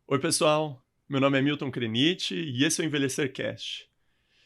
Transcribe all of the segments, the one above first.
Oi, pessoal. Meu nome é Milton Krenit e esse é o Envelhecer Cast.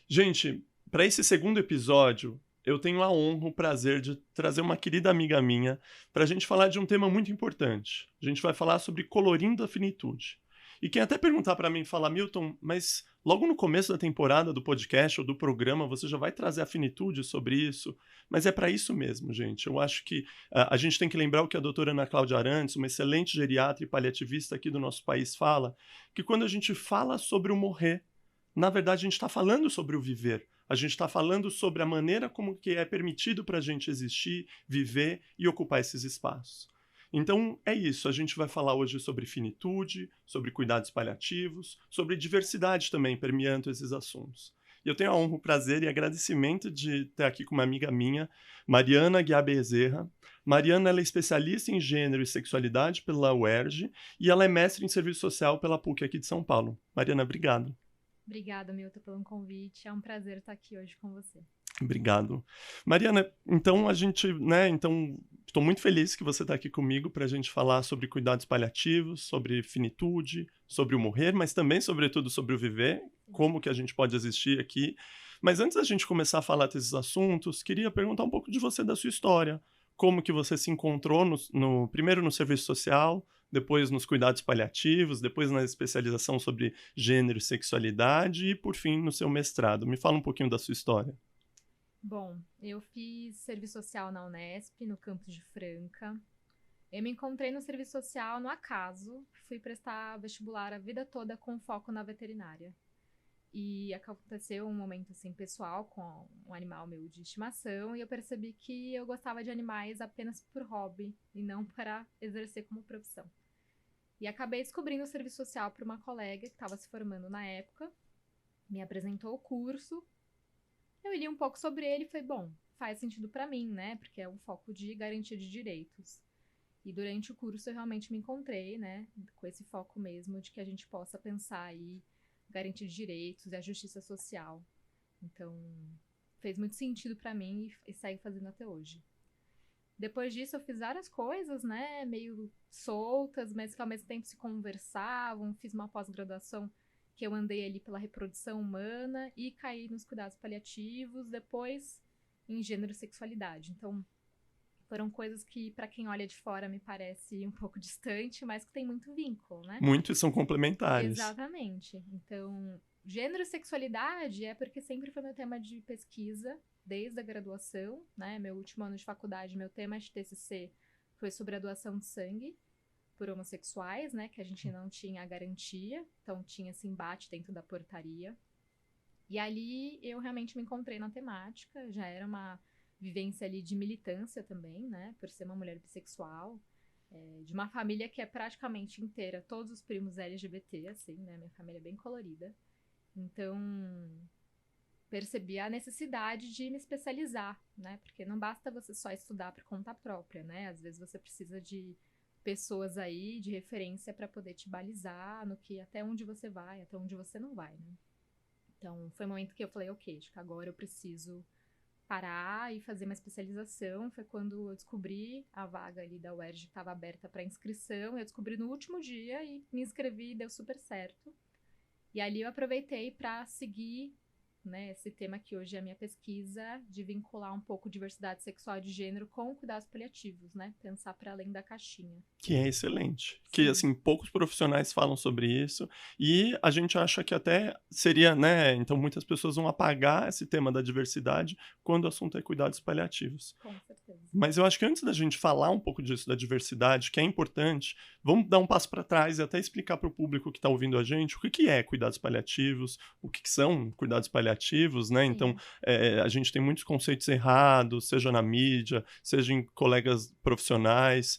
Gente, para esse segundo episódio, eu tenho a honra, o prazer de trazer uma querida amiga minha para a gente falar de um tema muito importante. A gente vai falar sobre colorindo a finitude. E quem até perguntar para mim, fala, Milton, mas logo no começo da temporada do podcast ou do programa você já vai trazer a finitude sobre isso? Mas é para isso mesmo, gente. Eu acho que a gente tem que lembrar o que a doutora Ana Cláudia Arantes, uma excelente geriatra e paliativista aqui do nosso país, fala, que quando a gente fala sobre o morrer, na verdade, a gente está falando sobre o viver. A gente está falando sobre a maneira como que é permitido para a gente existir, viver e ocupar esses espaços. Então, é isso. A gente vai falar hoje sobre finitude, sobre cuidados paliativos, sobre diversidade também, permeando esses assuntos. E eu tenho a honra, o prazer e agradecimento de estar aqui com uma amiga minha, Mariana Guiar Bezerra. Mariana ela é especialista em gênero e sexualidade pela UERJ e ela é mestre em serviço social pela PUC aqui de São Paulo. Mariana, obrigado. Obrigada, Milton, pelo convite. É um prazer estar aqui hoje com você. Obrigado. Mariana, então a gente, né, então estou muito feliz que você está aqui comigo para a gente falar sobre cuidados paliativos, sobre finitude, sobre o morrer, mas também, sobretudo, sobre o viver, como que a gente pode existir aqui. Mas antes da gente começar a falar desses assuntos, queria perguntar um pouco de você, da sua história. Como que você se encontrou primeiro no serviço social, depois nos cuidados paliativos, depois na especialização sobre gênero e sexualidade e, por fim, no seu mestrado. Me fala um pouquinho da sua história. Bom, eu fiz serviço social na Unesp, no campus de Franca. Eu me encontrei no serviço social no acaso. Fui prestar vestibular a vida toda com foco na veterinária. E aconteceu um momento assim pessoal com um animal meu de estimação e eu percebi que eu gostava de animais apenas por hobby e não para exercer como profissão. E acabei descobrindo o serviço social por uma colega que estava se formando na época, me apresentou o curso. Eu li um pouco sobre ele e falei, bom, faz sentido para mim, né? Porque é um foco de garantia de direitos. E durante o curso eu realmente me encontrei, né? Com esse foco mesmo de que a gente possa pensar aí garantia de direitos e a justiça social. Então, fez muito sentido para mim e segue fazendo até hoje. Depois disso eu fiz várias coisas, né? Meio soltas, mas que ao mesmo tempo se conversavam. Fiz uma pós-graduação que eu andei ali pela reprodução humana e caí nos cuidados paliativos, depois em gênero e sexualidade. Então, foram coisas que, para quem olha de fora, me parece um pouco distante, mas que tem muito vínculo, né? Muitos são complementares. Exatamente. Então, gênero e sexualidade é porque sempre foi meu tema de pesquisa, desde a graduação, né? Meu último ano de faculdade, meu tema de TCC foi sobre a doação de sangue por homossexuais, né, que a gente não tinha a garantia, então tinha esse embate dentro da portaria. E ali eu realmente me encontrei na temática, já era uma vivência ali de militância também, né, por ser uma mulher bissexual, de uma família que é praticamente inteira, todos os primos LGBT, assim, né, minha família é bem colorida. Então, percebi a necessidade de me especializar, né, porque não basta você só estudar por conta própria, né, às vezes você precisa de pessoas aí de referência para poder te balizar no que até onde você vai, até onde você não vai, né? Então, foi um momento que eu falei, ok, acho que agora eu preciso parar e fazer uma especialização. Foi quando eu descobri a vaga ali da UERJ que estava aberta para inscrição. Eu descobri no último dia e me inscrevi e deu super certo. E ali eu aproveitei para seguir, né, esse tema que hoje é a minha pesquisa, de vincular um pouco diversidade sexual e de gênero com cuidados paliativos, né? Pensar para além da caixinha. Que é excelente. Sim. Que, assim, poucos profissionais falam sobre isso. E a gente acha que até seria, né? Então, muitas pessoas vão apagar esse tema da diversidade quando o assunto é cuidados paliativos. Com certeza. Mas eu acho que antes da gente falar um pouco disso, da diversidade, que é importante, vamos dar um passo para trás e até explicar para o público que está ouvindo a gente o que é cuidados paliativos, o que são cuidados paliativos, né? Sim. Então, a gente tem muitos conceitos errados, seja na mídia, seja em colegas profissionais.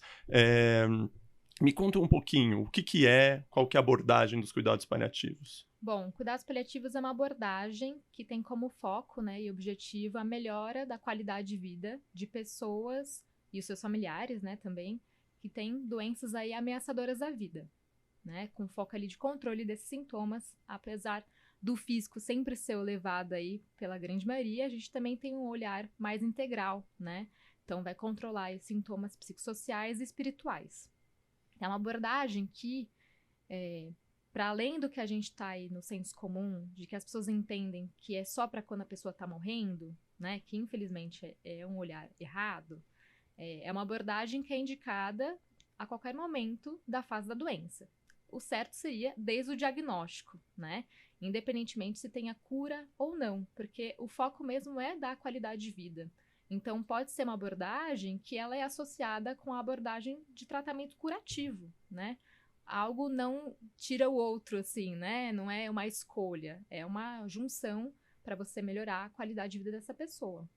Me conta um pouquinho, o que é, qual que é a abordagem dos cuidados paliativos? Bom, cuidados paliativos é uma abordagem que tem como foco, né, e objetivo a melhora da qualidade de vida de pessoas e os seus familiares, né, também, que têm doenças aí ameaçadoras à vida, né, com foco ali de controle desses sintomas, apesar do físico sempre ser levado aí pela grande maioria, a gente também tem um olhar mais integral, né, então vai controlar os sintomas psicossociais e espirituais. É uma abordagem que para além do que a gente tá aí no senso comum, de que as pessoas entendem que é só para quando a pessoa tá morrendo, né, que infelizmente é um olhar errado, é uma abordagem que é indicada a qualquer momento da fase da doença. O certo seria desde o diagnóstico, né? Independentemente se tenha cura ou não, porque o foco mesmo é dar qualidade de vida. Então, pode ser uma abordagem que ela é associada com a abordagem de tratamento curativo, né? Algo não tira o outro, assim, né? Não é uma escolha, é uma junção para você melhorar a qualidade de vida dessa pessoa.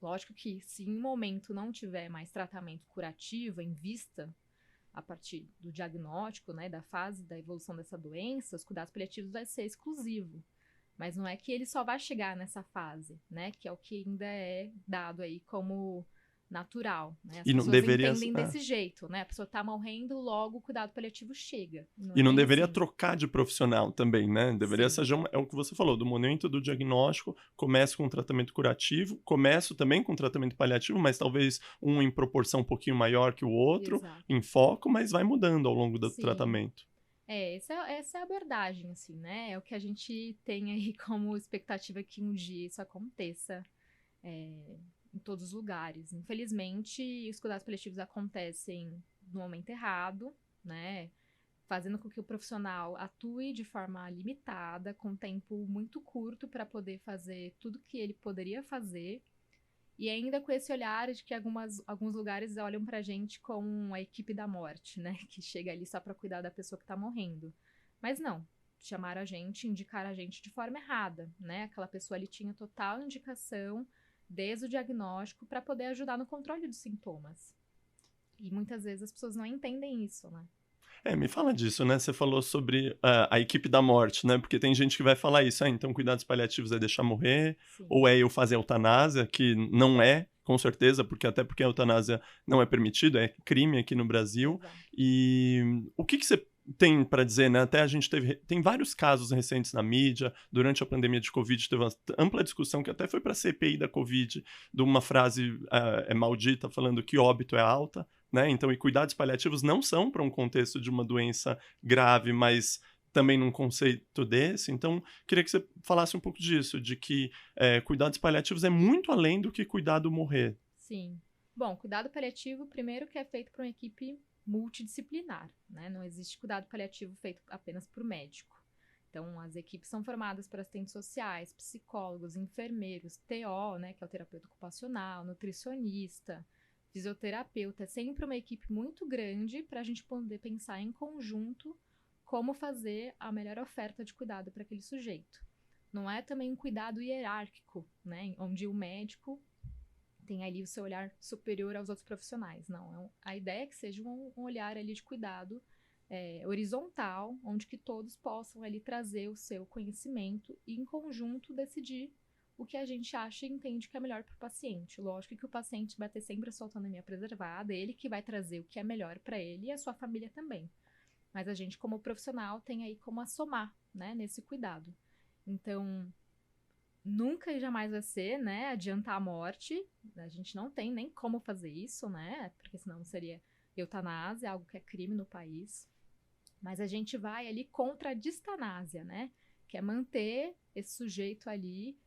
Lógico que se em um momento não tiver mais tratamento curativo em vista, a partir do diagnóstico, né, da fase da evolução dessa doença, os cuidados paliativos vai ser exclusivo. Mas não é que ele só vai chegar nessa fase, né, que é o que ainda é dado aí como natural, né? As E não pessoas deveria, entendem desse jeito, né? A pessoa tá morrendo, logo o cuidado paliativo chega. Não e é não bem deveria assim. trocar de profissional também, né? Deveria Sim, ser, é o que você falou, do momento do diagnóstico, começa com tratamento curativo, começo também com tratamento paliativo, mas talvez um em proporção um pouquinho maior que o outro, exato. em foco, mas vai mudando ao longo do Sim. tratamento. Essa é a abordagem, assim, né? É o que a gente tem aí como expectativa que um dia isso aconteça em todos os lugares. Infelizmente, os cuidados paliativos acontecem no momento errado, né? Fazendo com que o profissional atue de forma limitada, com tempo muito curto para poder fazer tudo que ele poderia fazer. E ainda com esse olhar de que alguns lugares olham pra gente como a equipe da morte, né? Que chega ali só pra cuidar da pessoa que tá morrendo. Mas não, chamaram a gente, indicaram a gente de forma errada, né? Aquela pessoa ali tinha total indicação desde o diagnóstico para poder ajudar no controle dos sintomas. E muitas vezes as pessoas não entendem isso, né? Me fala disso, né? Você falou sobre a equipe da morte, né? Porque tem gente que vai falar isso, então cuidados paliativos é deixar morrer, Sim, ou é eu fazer eutanásia, que não é, com certeza, porque a eutanásia não é permitido, é crime aqui no Brasil. exato. E o que você tem para dizer, né? Até a gente tem vários casos recentes na mídia, durante a pandemia de Covid teve uma ampla discussão que até foi para a CPI da Covid, de uma frase maldita falando que óbito é alta, né? Então, e cuidados paliativos não são para um contexto de uma doença grave, mas também num conceito desse. Então, queria que você falasse um pouco disso, de que cuidados paliativos é muito além do que cuidar do morrer. Sim. Bom, cuidado paliativo, primeiro que é feito por uma equipe multidisciplinar, né? Não existe cuidado paliativo feito apenas por médico. Então, as equipes são formadas por assistentes sociais, psicólogos, enfermeiros, TO, né, que é o terapeuta ocupacional, nutricionista, fisioterapeuta. É sempre uma equipe muito grande para a gente poder pensar em conjunto como fazer a melhor oferta de cuidado para aquele sujeito. Não é também um cuidado hierárquico, né, onde o médico tem ali o seu olhar superior aos outros profissionais. Não, a ideia é que seja um olhar ali de cuidado horizontal, onde que todos possam ali trazer o seu conhecimento e em conjunto decidir o que a gente acha e entende que é melhor para o paciente. Lógico que o paciente vai ter sempre a sua autonomia preservada, ele que vai trazer o que é melhor para ele e a sua família também. Mas a gente, como profissional, tem aí como assomar, né, nesse cuidado. Então, nunca e jamais vai ser, né, adiantar a morte. A gente não tem nem como fazer isso, né, porque senão seria eutanásia, algo que é crime no país. Mas a gente vai ali contra a distanásia, né, que é manter esse sujeito ali,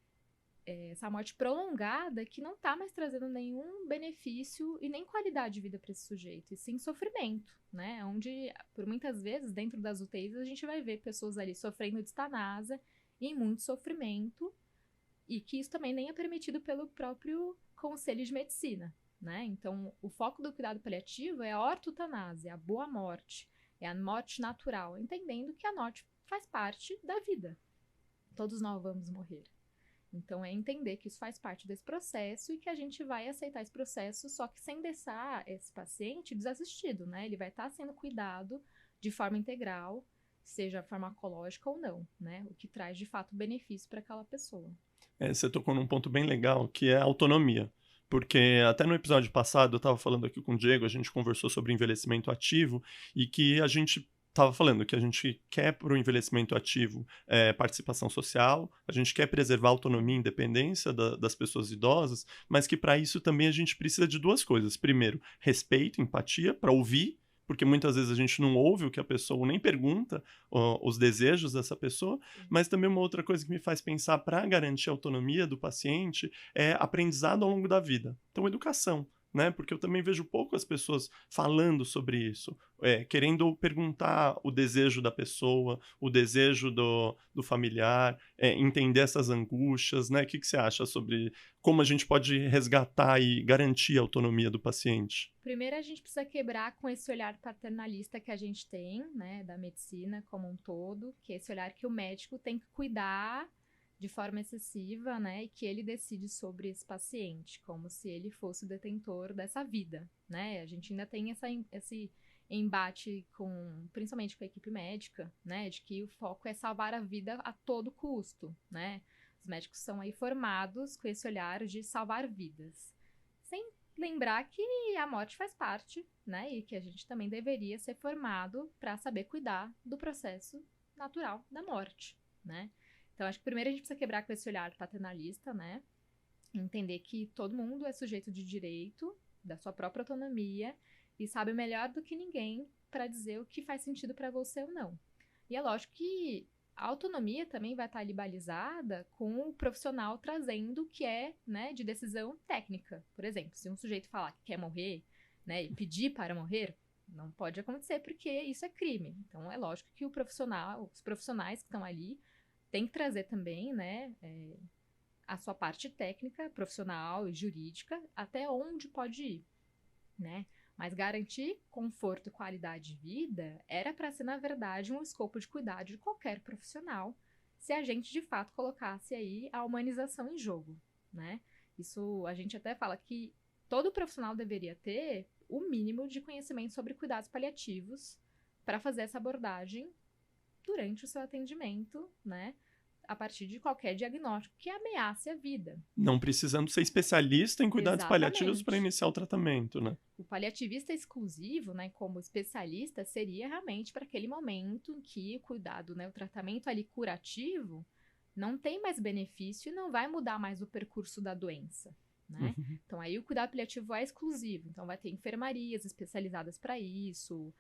essa morte prolongada que não tá mais trazendo nenhum benefício e nem qualidade de vida para esse sujeito, e sim sofrimento, né, onde, por muitas vezes, dentro das UTIs, a gente vai ver pessoas ali sofrendo de distanásia e em muito sofrimento, e que isso também nem é permitido pelo próprio Conselho de Medicina, né? Então, o foco do cuidado paliativo é a ortotanásia, a boa morte, é a morte natural, entendendo que a morte faz parte da vida. Todos nós vamos morrer. Então, é entender que isso faz parte desse processo e que a gente vai aceitar esse processo, só que sem deixar esse paciente desassistido, né? Ele vai estar sendo cuidado de forma integral, seja farmacológica ou não, né? O que traz, de fato, benefício para aquela pessoa. Você tocou num ponto bem legal, que é a autonomia. Porque até no episódio passado, eu estava falando aqui com o Diego, a gente conversou sobre envelhecimento ativo e que a gente estava falando que a gente quer para o envelhecimento ativo participação social, a gente quer preservar a autonomia e independência das pessoas idosas, mas que para isso também a gente precisa de duas coisas. Primeiro, respeito, empatia, para ouvir, porque muitas vezes a gente não ouve o que a pessoa, nem pergunta os desejos dessa pessoa, mas também uma outra coisa que me faz pensar para garantir a autonomia do paciente é aprendizado ao longo da vida. Então, educação. Né? Porque eu também vejo poucas pessoas falando sobre isso, querendo perguntar o desejo da pessoa, o desejo do familiar, entender essas angústias, né? O que você acha sobre como a gente pode resgatar e garantir a autonomia do paciente? Primeiro, a gente precisa quebrar com esse olhar paternalista que a gente tem, né, da medicina como um todo, que é esse olhar que o médico tem que cuidar de forma excessiva, né, e que ele decide sobre esse paciente, como se ele fosse o detentor dessa vida, né? A gente ainda tem esse embate principalmente com a equipe médica, né, de que o foco é salvar a vida a todo custo, né? Os médicos são aí formados com esse olhar de salvar vidas, sem lembrar que a morte faz parte, né, e que a gente também deveria ser formado para saber cuidar do processo natural da morte, né? Então, acho que primeiro a gente precisa quebrar com esse olhar paternalista, né? Entender que todo mundo é sujeito de direito, da sua própria autonomia, e sabe melhor do que ninguém para dizer o que faz sentido para você ou não. E é lógico que a autonomia também vai estar ali balizada com o profissional trazendo o que é, né, de decisão técnica. Por exemplo, se um sujeito falar que quer morrer, né, e pedir para morrer, não pode acontecer porque isso é crime. Então, é lógico que os profissionais que estão ali tem que trazer também, né, a sua parte técnica, profissional e jurídica, até onde pode ir, né? Mas garantir conforto e qualidade de vida era para ser, na verdade, um escopo de cuidado de qualquer profissional, se a gente, de fato, colocasse aí a humanização em jogo, né? Isso, a gente até fala que todo profissional deveria ter o mínimo de conhecimento sobre cuidados paliativos para fazer essa abordagem durante o seu atendimento, né? A partir de qualquer diagnóstico que ameace a vida. Não precisando ser especialista em cuidados paliativos para Exatamente. iniciar o tratamento, né? O paliativista exclusivo, né, como especialista, seria realmente para aquele momento em que o cuidado, né, o tratamento ali curativo não tem mais benefício e não vai mudar mais o percurso da doença, né? Uhum. Então aí o cuidado paliativo é exclusivo, então vai ter enfermarias especializadas para isso,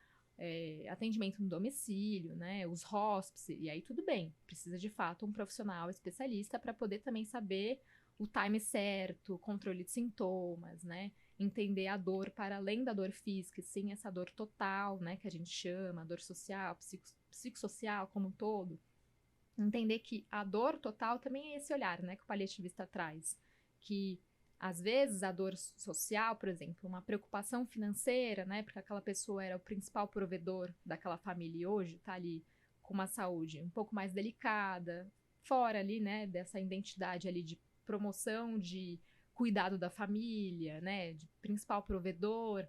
atendimento no domicílio, né, os hóspices, e aí tudo bem, precisa de fato um profissional especialista para poder também saber o time certo, controle de sintomas, né, entender a dor para além da dor física, sim, essa dor total, né, que a gente chama, dor social, psicossocial como um todo, entender que a dor total também é esse olhar, né, que o paliativista traz, que às vezes a dor social, por exemplo, uma preocupação financeira, né, porque aquela pessoa era o principal provedor daquela família e hoje está ali com uma saúde um pouco mais delicada, fora ali, né, dessa identidade ali de promoção de cuidado da família, né, de principal provedor.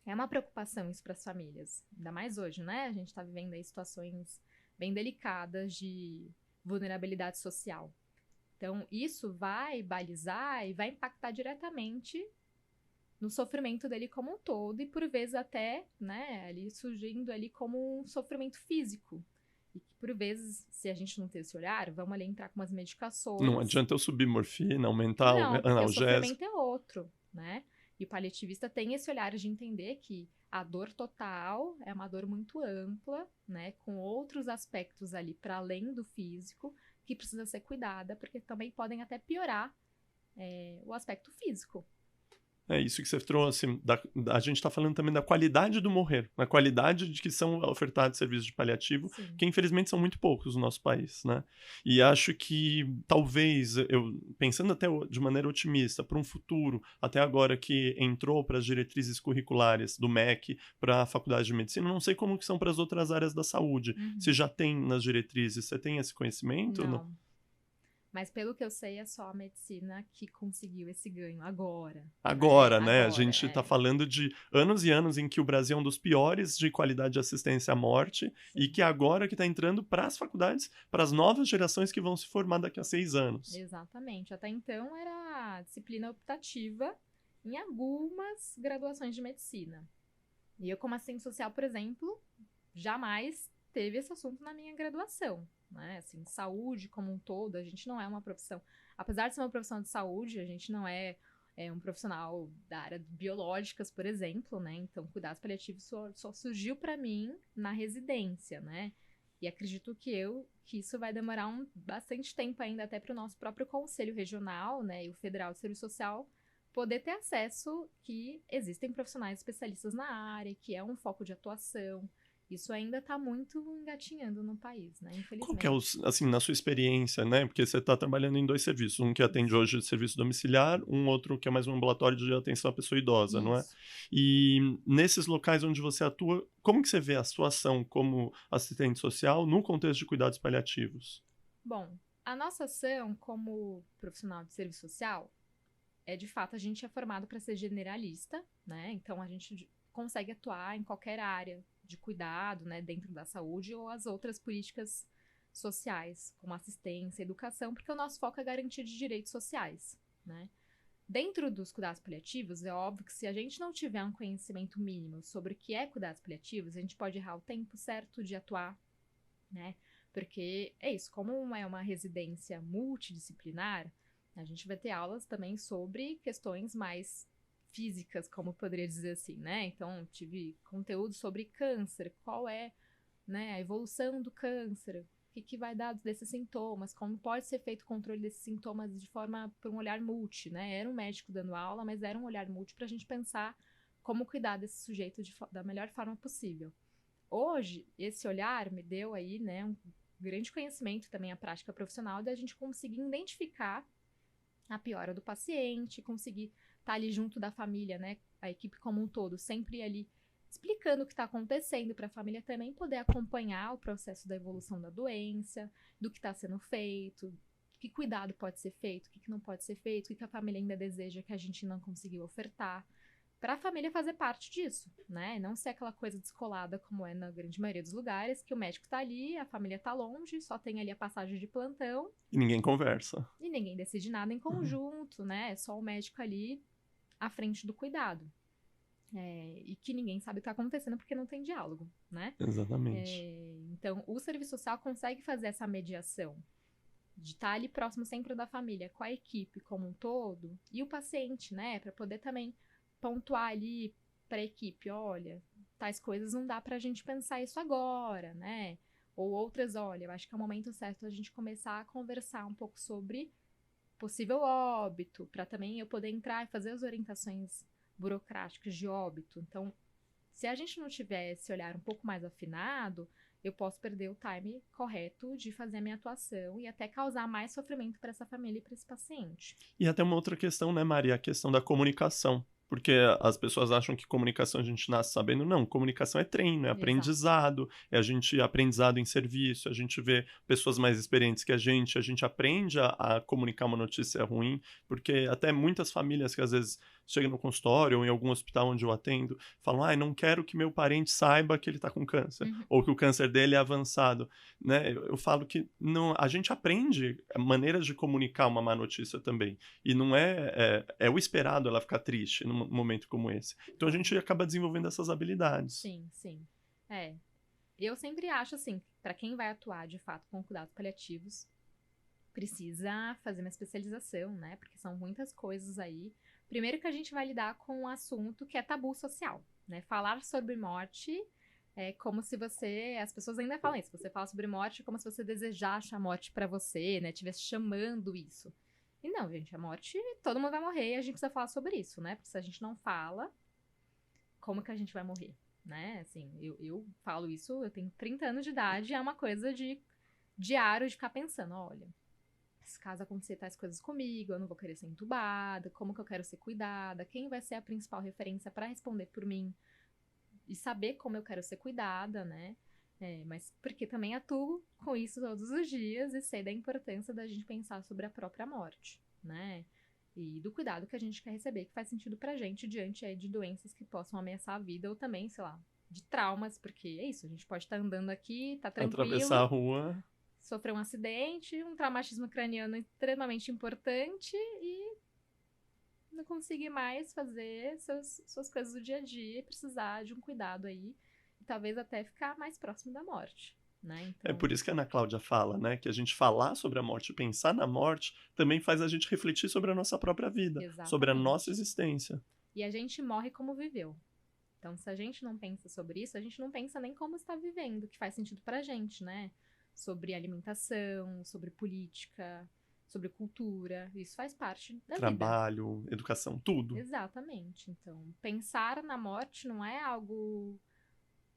É uma preocupação isso para as famílias, ainda mais hoje, né? A gente está vivendo aí situações bem delicadas de vulnerabilidade social. Então, isso vai balizar e vai impactar diretamente no sofrimento dele como um todo e, por vezes, até, né, ali surgindo ali como um sofrimento físico. E que, por vezes, se a gente não ter esse olhar, vamos ali entrar com umas medicações. Não adianta eu subir morfina, aumentar o Não, porque o analgésico. sofrimento é outro, né? E o paliativista tem esse olhar de entender que a dor total é uma dor muito ampla, né? Com outros aspectos ali para além do físico, que precisa ser cuidada, porque também podem até piorar o aspecto físico. É isso que você trouxe. A gente está falando também da qualidade do morrer, da qualidade de que são ofertados serviços de paliativo, Sim. que infelizmente são muito poucos no nosso país, né? E acho que talvez, pensando até de maneira otimista, para um futuro, até agora que entrou para as diretrizes curriculares do MEC, para a Faculdade de Medicina, não sei como que são para as outras áreas da saúde. Uhum. Se já tem nas diretrizes, você tem esse conhecimento? Não. Mas pelo que eu sei, é só a medicina que conseguiu esse ganho agora. Agora, né? A Agora, gente está falando de anos e anos em que o Brasil é um dos piores de qualidade de assistência à morte. Sim. E que agora que está entrando para as faculdades, para as novas gerações que vão se formar daqui a 6 anos. Exatamente. Até então era disciplina optativa em algumas graduações de medicina. E eu, como assistente social, por exemplo, jamais teve esse assunto na minha graduação. Né? Assim, saúde como um todo, a gente não é uma profissão, apesar de ser uma profissão de saúde, a gente não é um profissional da área de biológicas, por exemplo, né? Então, cuidados paliativos só surgiu para mim na residência, né? E acredito que isso vai demorar bastante tempo ainda até para o nosso próprio conselho regional, né? E o Federal de Serviço Social poder ter acesso que existem profissionais especialistas na área, que é um foco de atuação. Isso ainda está muito engatinhando no país, né? Qual que é, Infelizmente. assim, na sua experiência, né? Porque você está trabalhando em 2 serviços, um que atende Isso. hoje serviço domiciliar, um outro que é mais um ambulatório de atenção à pessoa idosa, não é? Isso. E nesses locais onde você atua, como que você vê a sua ação como assistente social no contexto de cuidados paliativos? Bom, a nossa ação como profissional de serviço social de fato, a gente é formado para ser generalista, né? Então, a gente consegue atuar em qualquer área de cuidado, né? Dentro da saúde ou as outras políticas sociais, como assistência, educação, porque o nosso foco é garantia de direitos sociais, né? Dentro dos cuidados paliativos, é óbvio que se a gente não tiver um conhecimento mínimo sobre o que é cuidados paliativos, a gente pode errar o tempo certo de atuar, né? Porque é isso, como é uma residência multidisciplinar, a gente vai ter aulas também sobre questões mais físicas, como poderia dizer assim, né? Então, tive conteúdo sobre câncer, qual é, né, a evolução do câncer, o que vai dar desses sintomas, como pode ser feito o controle desses sintomas de forma por um olhar multi, né? Era um médico dando aula, mas era um olhar multi para a gente pensar como cuidar desse sujeito da melhor forma possível. Hoje, esse olhar me deu aí, né, um grande conhecimento também a prática profissional da gente conseguir identificar a piora do paciente, conseguir estar ali junto da família, né, a equipe como um todo, sempre ali explicando o que está acontecendo para a família também poder acompanhar o processo da evolução da doença, do que está sendo feito, que cuidado pode ser feito, o que não pode ser feito, o que a família ainda deseja que a gente não conseguiu ofertar, para a família fazer parte disso, né? Não ser aquela coisa descolada como é na grande maioria dos lugares, que o médico está ali, a família está longe, só tem ali a passagem de plantão E ninguém conversa. e ninguém decide nada em conjunto, né? É só o médico ali à frente do cuidado. E que ninguém sabe o que está acontecendo porque não tem diálogo, né? Exatamente. Então, o serviço social consegue fazer essa mediação de estar ali próximo sempre da família, com a equipe como um todo, e o paciente, né? Para poder também pontuar ali para a equipe, olha, tais coisas não dá para a gente pensar isso agora, né? Ou outras, olha, eu acho que é o momento certo a gente começar a conversar um pouco sobre possível óbito, para também eu poder entrar e fazer as orientações burocráticas de óbito. Então, se a gente não tiver esse olhar um pouco mais afinado, eu posso perder o time correto de fazer a minha atuação e até causar mais sofrimento para essa família e para esse paciente. E até uma outra questão, né, Maria, a questão da comunicação. Porque as pessoas acham que comunicação a gente nasce sabendo. Não, comunicação é treino, é Exato. aprendizado, é a gente aprendizado em serviço, a gente vê pessoas mais experientes que a gente aprende a comunicar uma notícia ruim, porque até muitas famílias que às vezes chegam no consultório ou em algum hospital onde eu atendo, falam, não quero que meu parente saiba que ele está com câncer, Uhum. ou que o câncer dele é avançado, né? Eu falo que não, a gente aprende maneiras de comunicar uma má notícia também, e não é o esperado ela ficar triste num momento como esse. Então a gente acaba desenvolvendo essas habilidades. Sim, sim. Eu sempre acho assim, para quem vai atuar de fato com cuidados paliativos, precisa fazer uma especialização, né? Porque são muitas coisas aí. Primeiro que a gente vai lidar com um assunto que é tabu social, né? Falar sobre morte é como se as pessoas ainda falam isso, você fala sobre morte é como se você desejasse a morte para você, né? Estivesse chamando isso. E não, gente, a morte, todo mundo vai morrer e a gente precisa falar sobre isso, né? Porque se a gente não fala, como que a gente vai morrer, né? Assim, eu falo isso, eu tenho 30 anos de idade, é uma coisa de diário de ficar pensando, olha, se caso acontecer tais coisas comigo, eu não vou querer ser entubada, como que eu quero ser cuidada, quem vai ser a principal referência para responder por mim e saber como eu quero ser cuidada, né? Mas porque também atuo com isso todos os dias e sei da importância da gente pensar sobre a própria morte, né? E do cuidado que a gente quer receber, que faz sentido pra gente diante aí de doenças que possam ameaçar a vida ou também, sei lá, de traumas, porque é isso, a gente pode estar andando aqui, tá Atravessar a tranquilo, rua. sofrer um acidente, um traumatismo craniano extremamente importante e não conseguir mais fazer suas coisas do dia a dia e precisar de um cuidado aí e talvez até ficar mais próximo da morte, né? É Então, por isso que a Ana Cláudia fala, né, que a gente falar sobre a morte, pensar na morte, também faz a gente refletir sobre a nossa própria vida, sobre a nossa exatamente. existência. E a gente morre como viveu. Então, se a gente não pensa sobre isso, a gente não pensa nem como está vivendo, que faz sentido pra gente, né? Sobre alimentação, sobre política, sobre cultura. Isso faz parte da vida. Trabalho, educação, tudo. Exatamente. Então, pensar na morte não é algo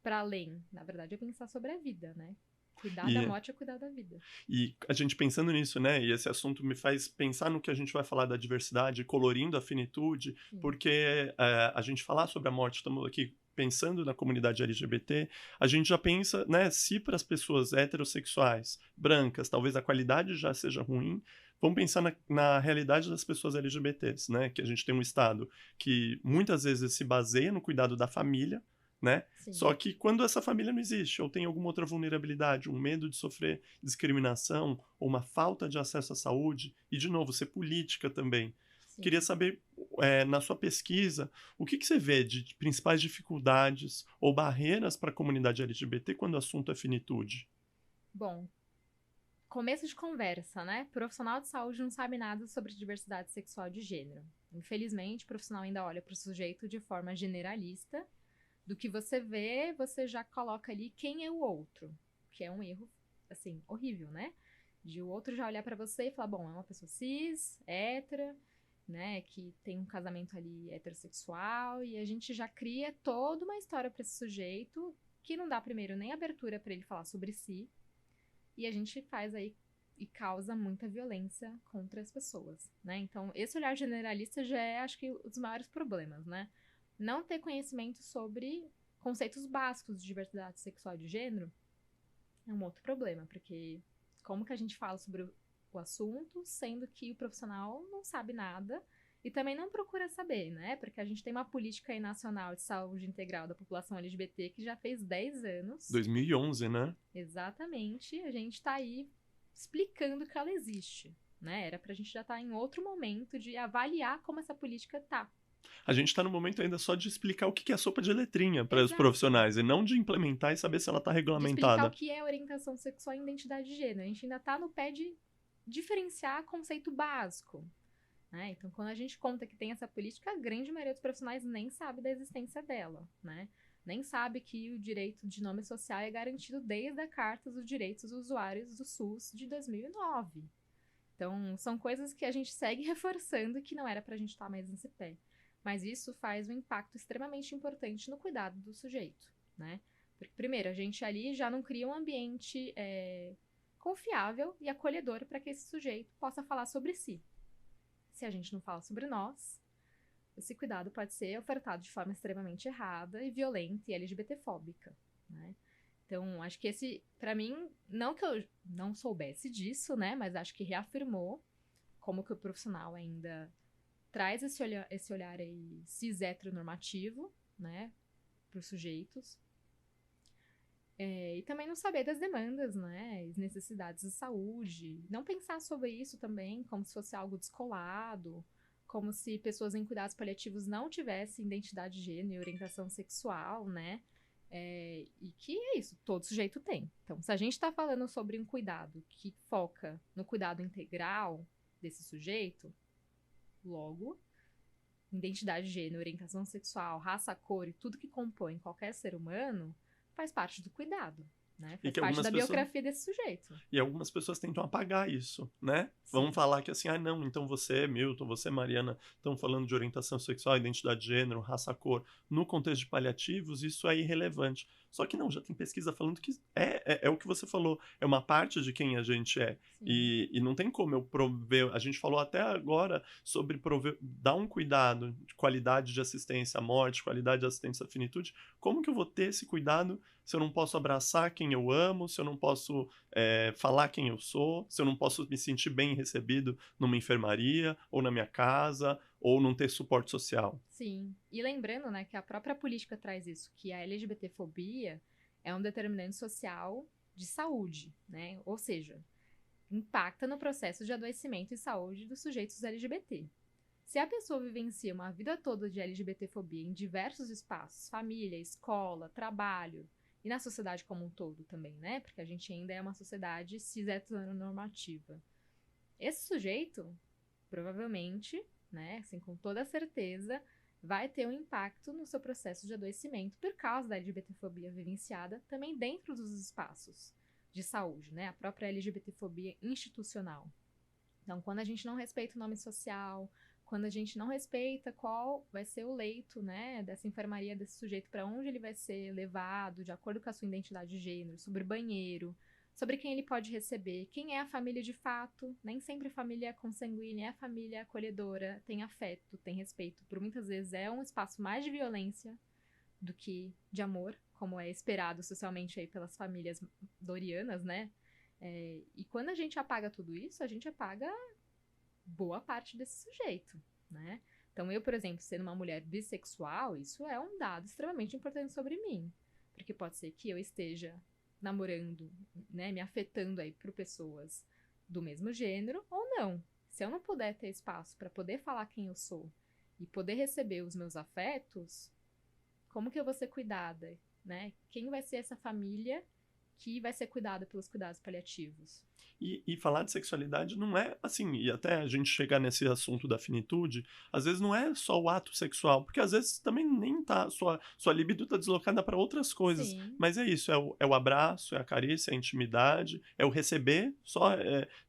para além. Na verdade, é pensar sobre a vida, né? Cuidar da E morte é cuidar da vida. E a gente pensando nisso, né, e esse assunto me faz pensar no que a gente vai falar da diversidade, colorindo a finitude, Sim. porque a gente falar sobre a morte, estamos aqui pensando na comunidade LGBT, a gente já pensa, né, se para as pessoas heterossexuais, brancas, talvez a qualidade já seja ruim, vamos pensar na realidade das pessoas LGBTs, né, que a gente tem um Estado que muitas vezes se baseia no cuidado da família, né? Sim. Só que quando essa família não existe, ou tem alguma outra vulnerabilidade, um medo de sofrer discriminação, ou uma falta de acesso à saúde, e de novo, ser política também. Sim. Queria saber, na sua pesquisa, o que você vê de principais dificuldades ou barreiras para a comunidade LGBT quando o assunto é finitude? Bom, começo de conversa, né? Profissional de saúde não sabe nada sobre diversidade sexual de gênero. Infelizmente, o profissional ainda olha para o sujeito de forma generalista. Do que você vê, você já coloca ali quem é o outro, que é um erro, assim, horrível, né? De o outro já olhar pra você e falar, bom, é uma pessoa cis, hétera, né, que tem um casamento ali heterossexual, e a gente já cria toda uma história pra esse sujeito que não dá primeiro nem abertura pra ele falar sobre si, e a gente faz aí e causa muita violência contra as pessoas, né? Então, esse olhar generalista já é, acho que, um dos maiores problemas, né? Não ter conhecimento sobre conceitos básicos de diversidade sexual e de gênero é um outro problema, porque como que a gente fala sobre o assunto, sendo que o profissional não sabe nada e também não procura saber, né? Porque a gente tem uma política aí nacional de saúde integral da população LGBT que já fez 10 anos. 2011, né? Exatamente, a gente está aí explicando que ela existe, né? Era pra gente já estar em outro momento de avaliar como essa política tá. A gente está no momento ainda só de explicar o que é sopa de letrinha para os Exato. profissionais, e não de implementar e saber se ela está De explicar o regulamentada. que é orientação sexual e identidade de gênero. A gente ainda tá no pé de diferenciar conceito básico, né? Então, quando a gente conta que tem essa política, a grande maioria dos profissionais nem sabe da existência dela, né? Nem sabe que o direito de nome social é garantido desde a Carta dos Direitos dos Usuários do SUS de 2009. Então, são coisas que a gente segue reforçando que não era pra gente estar mais nesse pé. Mas isso faz um impacto extremamente importante no cuidado do sujeito, né? Porque, primeiro, a gente ali já não cria um ambiente confiável e acolhedor para que esse sujeito possa falar sobre si. Se a gente não fala sobre nós, esse cuidado pode ser ofertado de forma extremamente errada e violenta e LGBTfóbica, né? Então, acho que esse, pra mim, não que eu não soubesse disso, né? Mas acho que reafirmou como que o profissional ainda traz esse olhar aí cis heteronormativo, né? Para os sujeitos. E também não saber das demandas, né? As necessidades de saúde. Não pensar sobre isso também como se fosse algo descolado, como se pessoas em cuidados paliativos não tivessem identidade de gênero e orientação sexual, né? E que é isso, todo sujeito tem. Então, se a gente está falando sobre um cuidado que foca no cuidado integral desse sujeito, logo, identidade de gênero, orientação sexual, raça, cor e tudo que compõe qualquer ser humano faz parte do cuidado, né? E Faz que parte algumas da pessoas biografia desse sujeito. E algumas pessoas tentam apagar isso, né? Vão Sim, falar que assim, ah, não, então você, Milton, você, Mariana, estão falando de orientação sexual, identidade de gênero, raça, cor. No contexto de paliativos, isso é irrelevante. Só que não, já tem pesquisa falando que é o que você falou, é uma parte de quem a gente é. sim, E não tem como eu prover. A gente falou até agora sobre prover, dar um cuidado de qualidade de assistência à morte, qualidade de assistência à finitude. Como que eu vou ter esse cuidado se eu não posso abraçar quem eu amo, se eu não posso falar quem eu sou, se eu não posso me sentir bem recebido numa enfermaria, ou na minha casa, ou não ter suporte social? sim. E lembrando, né, que a própria política traz isso, que a LGBTfobia é um determinante social de saúde, né? Ou seja, impacta no processo de adoecimento e saúde dos sujeitos LGBT. Se a pessoa vivencia uma vida toda de LGBTfobia em diversos espaços, família, escola, trabalho, e na sociedade como um todo também, né? Porque a gente ainda é uma sociedade cis-heteronormativa. Esse sujeito, provavelmente, né, assim, com toda certeza, vai ter um impacto no seu processo de adoecimento por causa da LGBTfobia vivenciada também dentro dos espaços de saúde, né? A própria LGBTfobia institucional. Então, quando a gente não respeita o nome social, quando a gente não respeita qual vai ser o leito, né, dessa enfermaria desse sujeito, para onde ele vai ser levado, de acordo com a sua identidade de gênero, sobre banheiro, sobre quem ele pode receber, quem é a família de fato. Nem sempre a família consanguínea é a família acolhedora, tem afeto, tem respeito. Por muitas vezes é um espaço mais de violência do que de amor, como é esperado socialmente aí pelas famílias dorianas, né? E quando a gente apaga tudo isso, a gente apaga boa parte desse sujeito, né? Então eu, por exemplo, sendo uma mulher bissexual, isso é um dado extremamente importante sobre mim, porque pode ser que eu esteja namorando, né, me afetando aí por pessoas do mesmo gênero ou não. Se eu não puder ter espaço para poder falar quem eu sou e poder receber os meus afetos, como que eu vou ser cuidada, né? Quem vai ser essa família que vai ser cuidada pelos cuidados paliativos? E falar de sexualidade não é assim, e até a gente chegar nesse assunto da finitude, às vezes não é só o ato sexual, porque às vezes também nem tá, sua libido tá deslocada para outras coisas, Sim, mas é isso, é o abraço, é a carícia, é a intimidade, é o receber,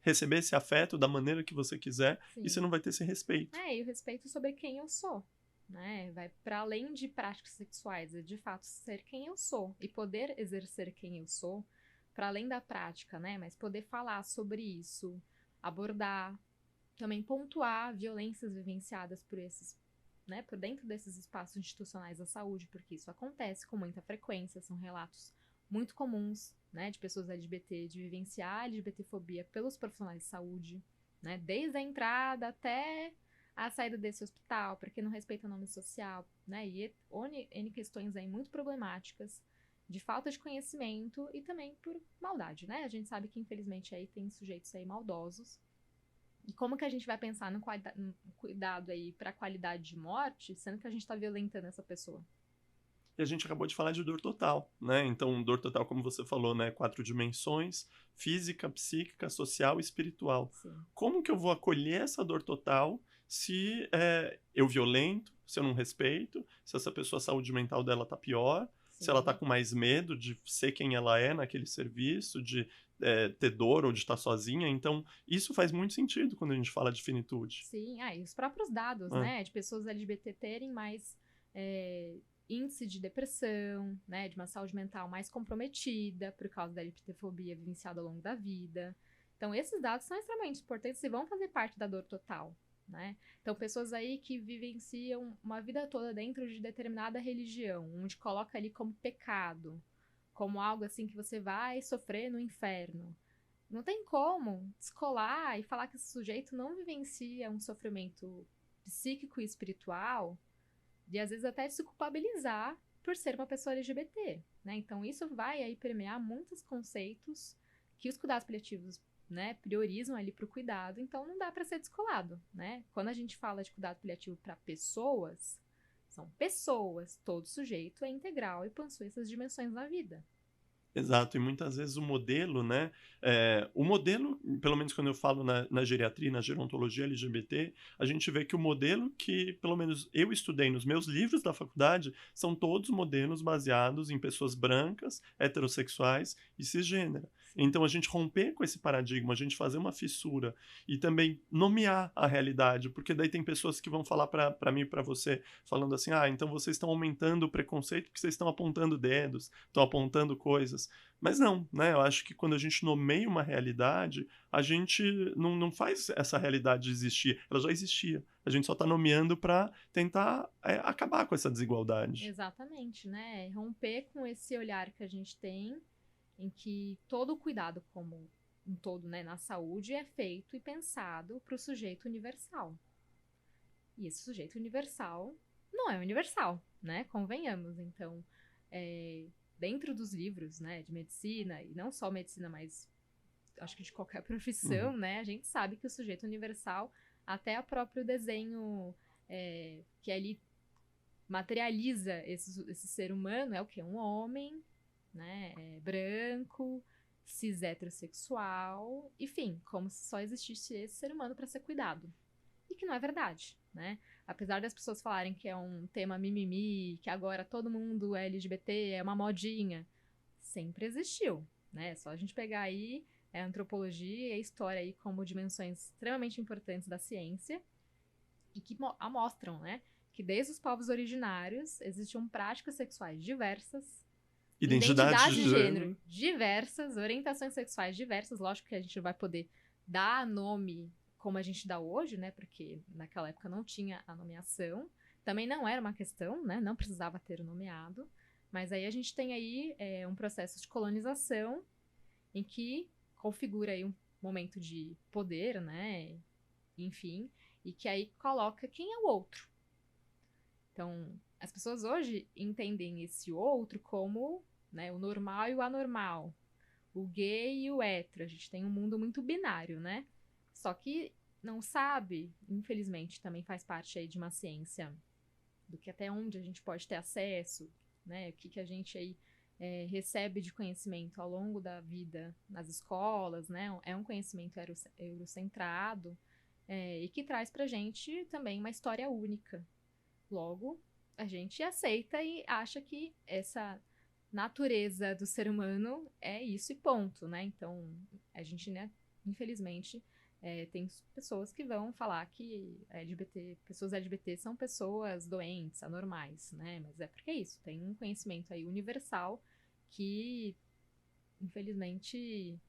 receber esse afeto da maneira que você quiser, e você sim. não vai ter esse respeito. E o respeito sobre quem eu sou, né? Vai para além de práticas sexuais, é de fato ser quem eu sou e poder exercer quem eu sou, para além da prática, né? Mas poder falar sobre isso, abordar, também pontuar violências vivenciadas por esses, né? Por dentro desses espaços institucionais da saúde, porque isso acontece com muita frequência, são relatos muito comuns, né? De pessoas LGBT, de vivenciar a LGBTfobia pelos profissionais de saúde, né? Desde a entrada até a saída desse hospital, porque não respeita o nome social, né? E N questões aí muito problemáticas, de falta de conhecimento e também por maldade, né? A gente sabe que, infelizmente, aí tem sujeitos aí maldosos. E como que a gente vai pensar no cuidado aí para a qualidade de morte, sendo que a gente está violentando essa pessoa? E a gente acabou de falar de dor total, né? Então, dor total, como você falou, né? 4 dimensões: física, psíquica, social e espiritual. Sim, Como que eu vou acolher essa dor total se eu violento, se eu não respeito, se essa pessoa, a saúde mental dela tá pior, se ela tá sim. com mais medo de ser quem ela é naquele serviço, de ter dor ou de estar sozinha. Então, isso faz muito sentido quando a gente fala de finitude. Sim, e os próprios dados, Ah, né, de pessoas LGBT terem mais índice de depressão, né, de uma saúde mental mais comprometida por causa da LGBTfobia vivenciada ao longo da vida. Então, esses dados são extremamente importantes e vão fazer parte da dor total, né? Então, pessoas aí que vivenciam uma vida toda dentro de determinada religião, onde coloca ali como pecado, como algo assim que você vai sofrer no inferno. Não tem como descolar e falar que esse sujeito não vivencia um sofrimento psíquico e espiritual, e às vezes até se culpabilizar por ser uma pessoa LGBT, né? Então isso vai aí permear muitos conceitos que os cuidados paliativos, né, priorizam ali para o cuidado, então não dá para ser descolado, né? Quando a gente fala de cuidado paliativo para pessoas, são pessoas, todo sujeito é integral e possui essas dimensões na vida. exato, e muitas vezes o modelo, né? O modelo, pelo menos quando eu falo na geriatria, na gerontologia LGBT, a gente vê que o modelo que, pelo menos, eu estudei nos meus livros da faculdade, são todos modelos baseados em pessoas brancas, heterossexuais e cisgênera. Sim. Então, a gente romper com esse paradigma, a gente fazer uma fissura e também nomear a realidade, porque daí tem pessoas que vão falar para mim e para você, falando assim: ah, então vocês estão aumentando o preconceito porque vocês estão apontando dedos, estão apontando coisas. Mas não, né? Eu acho que quando a gente nomeia uma realidade, a gente não faz essa realidade existir. Ela já existia. A gente só está nomeando para tentar acabar com essa desigualdade. Exatamente, né? Romper com esse olhar que a gente tem, em que todo o cuidado como um todo, né, na saúde é feito e pensado para o sujeito universal. E esse sujeito universal não é universal, né? Convenhamos. Então, dentro dos livros, né, de medicina, e não só medicina, mas acho que de qualquer profissão, Uhum. né, a gente sabe que o sujeito universal, até o próprio desenho que ali materializa esse ser humano, é o quê? Um homem né? Branco, cis heterossexual, enfim, como se só existisse esse ser humano para ser cuidado. E que não é verdade, né? Apesar das pessoas falarem que é um tema mimimi, que agora todo mundo é LGBT, é uma modinha, sempre existiu, né? É só a gente pegar aí a antropologia e a história aí como dimensões extremamente importantes da ciência e que mostram, né, que desde os povos originários existiam práticas sexuais diversas, Identidade identidades de de gênero gênero. diversas, orientações sexuais diversas. Lógico que a gente vai poder dar nome como a gente dá hoje, né? Porque naquela época não tinha a nomeação. Também não era uma questão, né? Não precisava ter o nomeado. Mas aí a gente tem aí um processo de colonização em que configura aí um momento de poder, né? Enfim, e que aí coloca quem é o outro. Então, as pessoas hoje entendem esse outro como, né, o normal e o anormal, o gay e o hétero. A gente tem um mundo muito binário, né? Só que não sabe, infelizmente, também faz parte aí de uma ciência do que até onde a gente pode ter acesso, né? O que a gente aí recebe de conhecimento ao longo da vida nas escolas, né? É um conhecimento eurocentrado e que traz pra gente também uma história única. Logo, a gente aceita e acha que essa natureza do ser humano é isso e ponto, né? Então, a gente, né, infelizmente, tem pessoas que vão falar que pessoas LGBT são pessoas doentes, anormais, né? Mas é porque é isso, tem um conhecimento aí universal que, infelizmente,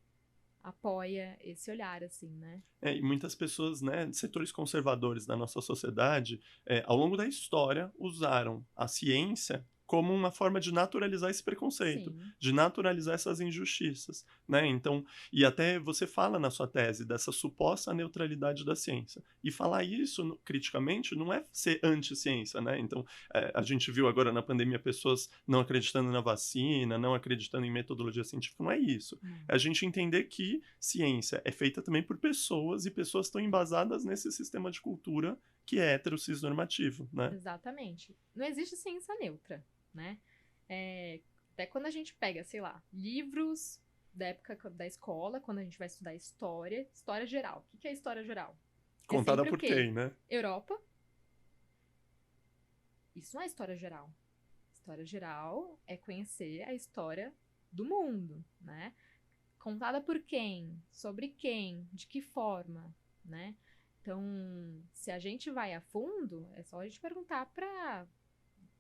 apoia esse olhar, assim, né? E muitas pessoas, né, setores conservadores da nossa sociedade, ao longo da história, usaram a ciência como uma forma de naturalizar esse preconceito, Sim. de naturalizar essas injustiças, né? Então, e até você fala na sua tese dessa suposta neutralidade da ciência. E falar isso criticamente não é ser anti-ciência, né? Então, a gente viu agora na pandemia pessoas não acreditando na vacina, não acreditando em metodologia científica, não é isso. É a gente entender que ciência é feita também por pessoas e pessoas estão embasadas nesse sistema de cultura que é hetero cis normativo, né? Exatamente. Não existe ciência neutra, né? Até quando a gente pega, sei lá, livros da época da escola, quando a gente vai estudar história geral. O que é história geral? É Contada sempre o por quê? quem, né? Europa. Isso não é história geral. História geral é conhecer a história do mundo, né? Contada por quem? Sobre quem? De que forma, né? Então, se a gente vai a fundo, é só a gente perguntar para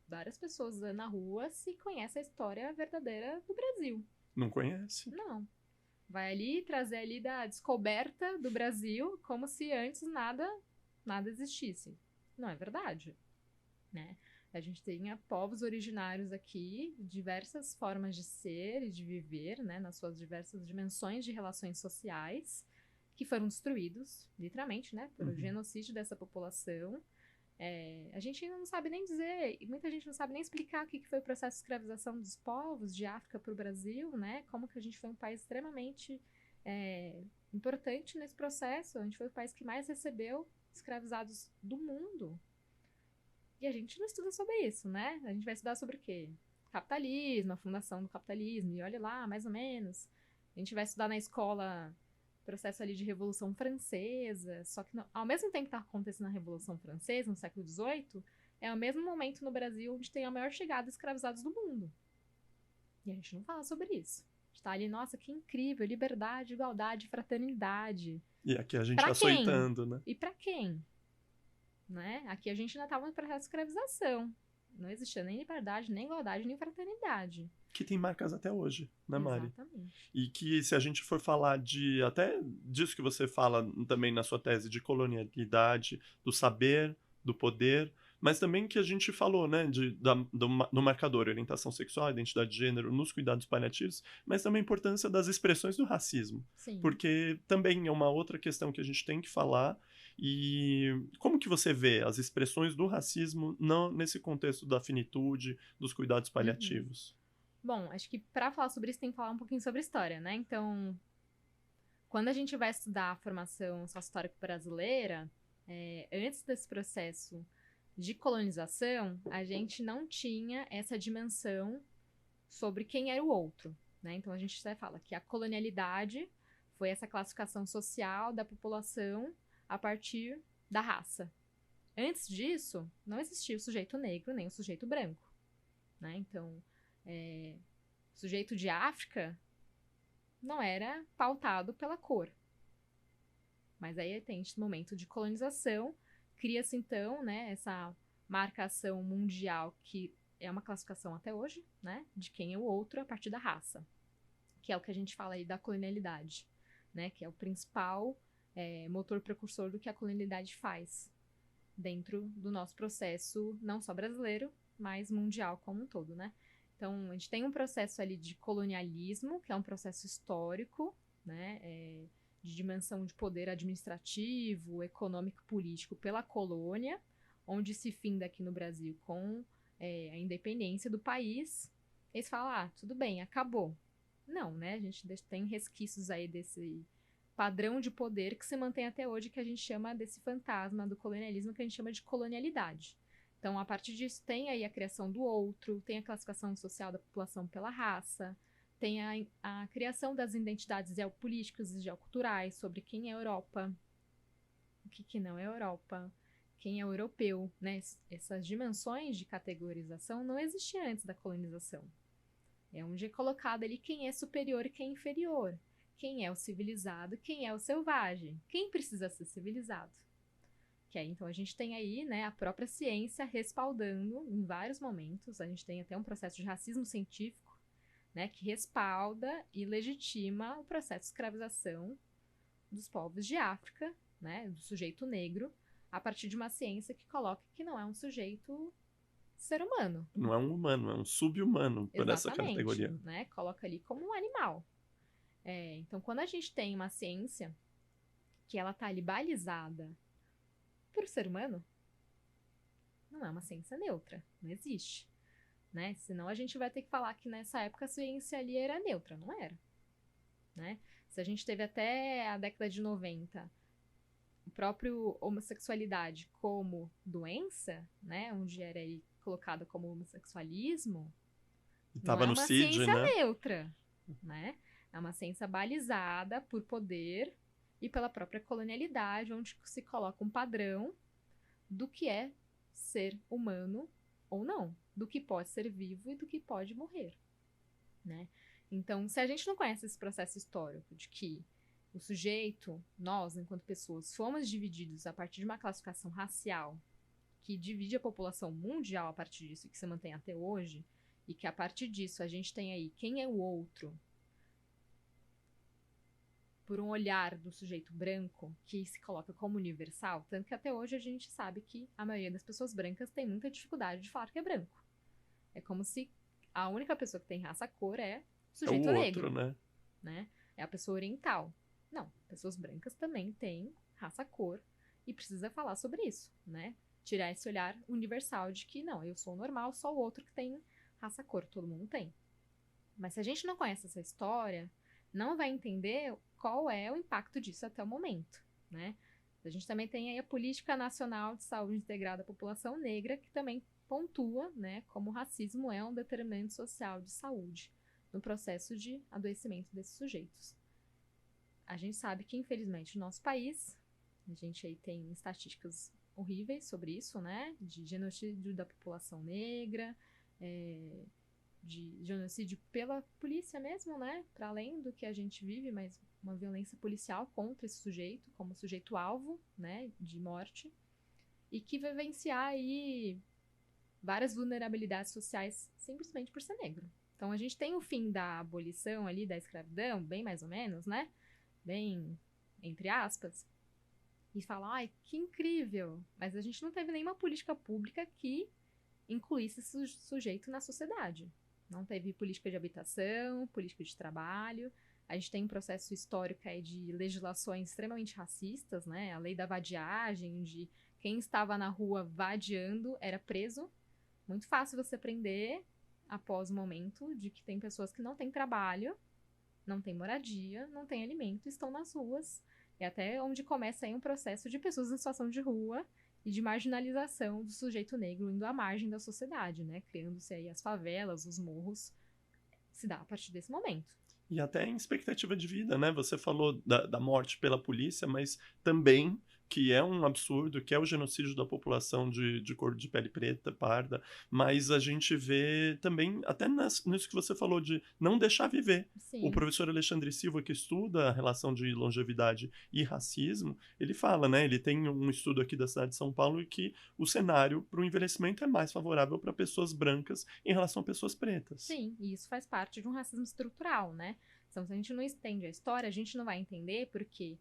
várias pessoas na rua se conhece a história verdadeira do Brasil. Não conhece. Não. Vai ali trazer ali da descoberta do Brasil como se antes nada existisse. Não é verdade, né? A gente tem povos originários aqui, diversas formas de ser e de viver, né, nas suas diversas dimensões de relações sociais, que foram destruídos, literalmente, né, pelo genocídio dessa população. A gente não sabe nem dizer, e muita gente não sabe nem explicar o que foi o processo de escravização dos povos de África para o Brasil, né, como que a gente foi um país extremamente importante nesse processo. A gente foi o país que mais recebeu escravizados do mundo. E a gente não estuda sobre isso, né? A gente vai estudar sobre o quê? Capitalismo, a fundação do capitalismo, e olha lá, mais ou menos. A gente vai estudar na escola o processo ali de Revolução Francesa, só que ao mesmo tempo que está acontecendo a Revolução Francesa, no século XVIII, é o mesmo momento no Brasil onde tem a maior chegada de escravizados do mundo. E a gente não fala sobre isso. A gente tá ali, nossa, que incrível, liberdade, igualdade, fraternidade. E aqui a gente Pra açoitando, quem? né? E pra quem? Né? Aqui a gente ainda estava no processo de escravização. Não existia nem liberdade, nem igualdade, nem fraternidade. Que tem marcas até hoje, né, Mari? Exatamente. E que se a gente for falar até disso que você fala também na sua tese, de colonialidade, do saber, do poder, mas também que a gente falou, né, do marcador, orientação sexual, identidade de gênero, nos cuidados paliativos, mas também a importância das expressões do racismo. Sim. Porque também é uma outra questão que a gente tem que falar. E como que você vê as expressões do racismo nesse contexto da finitude, dos cuidados paliativos? Bom, acho que para falar sobre isso tem que falar um pouquinho sobre história, né? Então, quando a gente vai estudar a formação sociohistórica brasileira, antes desse processo de colonização, a gente não tinha essa dimensão sobre quem era o outro, né? Então a gente até fala que a colonialidade foi essa classificação social da população a partir da raça. Antes disso, não existia o sujeito negro nem o sujeito branco, né? Então, o sujeito de África não era pautado pela cor. Mas aí tem esse momento de colonização, cria-se então, né, essa marcação mundial que é uma classificação até hoje, né, de quem é o outro a partir da raça, que é o que a gente fala aí da colonialidade, né, que é o principal motor precursor do que a colonialidade faz dentro do nosso processo, não só brasileiro, mas mundial como um todo, né. Então, a gente tem um processo ali de colonialismo, que é um processo histórico, né, de dimensão de poder administrativo, econômico, político pela colônia, onde se finda aqui no Brasil com a independência do país. Eles falam, tudo bem, acabou. Não, né? A gente tem resquícios aí desse padrão de poder que se mantém até hoje, que a gente chama desse fantasma do colonialismo, que a gente chama de colonialidade. Então, a partir disso, tem aí a criação do outro, tem a classificação social da população pela raça, tem a criação das identidades geopolíticas e geoculturais sobre quem é a Europa, o que não é a Europa, quem é o europeu, né? Essas dimensões de categorização não existiam antes da colonização. É onde é colocado ali quem é superior e quem é inferior, quem é o civilizado, quem é o selvagem, quem precisa ser civilizado. Que aí, então, a gente tem aí, né, a própria ciência respaldando em vários momentos, a gente tem até um processo de racismo científico, né, que respalda e legitima o processo de escravização dos povos de África, né, do sujeito negro, a partir de uma ciência que coloca que não é um sujeito ser humano. Não é um humano, é um sub-humano por essa categoria. Né, coloca ali como um animal. Então, quando a gente tem uma ciência que ela está ali balizada por ser humano, não é uma ciência neutra, não existe. Né? Senão a gente vai ter que falar que nessa época a ciência ali era neutra, não era. Né? Se a gente teve até a década de 90 o próprio homossexualidade como doença, né? Onde era aí colocada como homossexualismo, e tava não no é uma CID, ciência né? neutra. Né? É uma ciência balizada por poder e pela própria colonialidade, onde se coloca um padrão do que é ser humano ou não, do que pode ser vivo e do que pode morrer, né? Então, se a gente não conhece esse processo histórico de que o sujeito, nós, enquanto pessoas, fomos divididos a partir de uma classificação racial que divide a população mundial a partir disso e que se mantém até hoje, e que a partir disso a gente tem aí quem é o outro por um olhar do sujeito branco que se coloca como universal, tanto que até hoje a gente sabe que a maioria das pessoas brancas tem muita dificuldade de falar que é branco. É como se a única pessoa que tem raça cor é o sujeito negro, né? É a pessoa oriental. Não, pessoas brancas também têm raça cor e precisa falar sobre isso, né? Tirar esse olhar universal de que não, eu sou normal, só o outro que tem raça cor, todo mundo tem. Mas se a gente não conhece essa história, não vai entender qual é o impacto disso até o momento, né? A gente também tem aí a Política Nacional de Saúde Integrada à População Negra, que também pontua, né, como o racismo é um determinante social de saúde no processo de adoecimento desses sujeitos. A gente sabe que, infelizmente, no nosso país, a gente aí tem estatísticas horríveis sobre isso, né? De genocídio da população negra, de genocídio pela polícia mesmo, né? Para além do que a gente vive, mas uma violência policial contra esse sujeito, como sujeito-alvo, né? De morte. E que vivenciar aí várias vulnerabilidades sociais simplesmente por ser negro. Então, a gente tem o fim da abolição ali, da escravidão, bem mais ou menos, né? Bem, entre aspas, e fala, ai, que incrível, mas a gente não teve nenhuma política pública que incluísse esse sujeito na sociedade. Não teve política de habitação, política de trabalho, a gente tem um processo histórico aí de legislações extremamente racistas, né? A lei da vadiagem, de quem estava na rua vadiando era preso. Muito fácil você prender após o momento de que tem pessoas que não têm trabalho, não têm moradia, não têm alimento, estão nas ruas. É até onde começa aí um processo de pessoas em situação de rua e de marginalização do sujeito negro indo à margem da sociedade, né? Criando-se aí as favelas, os morros, se dá a partir desse momento. E até em expectativa de vida, né? Você falou da morte pela polícia, mas também que é um absurdo, que é o genocídio da população de cor de pele preta, parda, mas a gente vê também, até nisso que você falou, de não deixar viver. O Sim, professor Alexandre Silva, que estuda a relação de longevidade e racismo, ele fala, né? Ele tem um estudo aqui da cidade de São Paulo e que o cenário para o envelhecimento é mais favorável para pessoas brancas em relação a pessoas pretas. sim, e isso faz parte de um racismo estrutural, né? Então, se a gente não estende a história, a gente não vai entender porque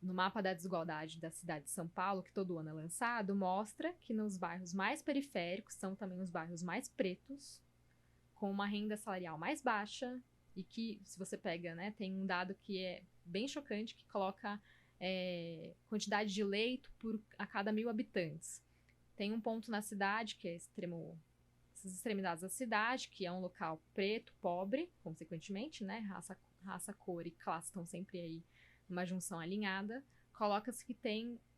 no mapa da desigualdade da cidade de São Paulo, que todo ano é lançado, mostra que nos bairros mais periféricos são também os bairros mais pretos, com uma renda salarial mais baixa, e que, se você pega, né, tem um dado que é bem chocante, que coloca quantidade de leito a cada 1.000 habitantes. Tem um ponto na cidade, que é essas extremidades da cidade, que é um local preto, pobre, consequentemente, né, raça, cor e classe estão sempre aí numa junção alinhada, coloca-se que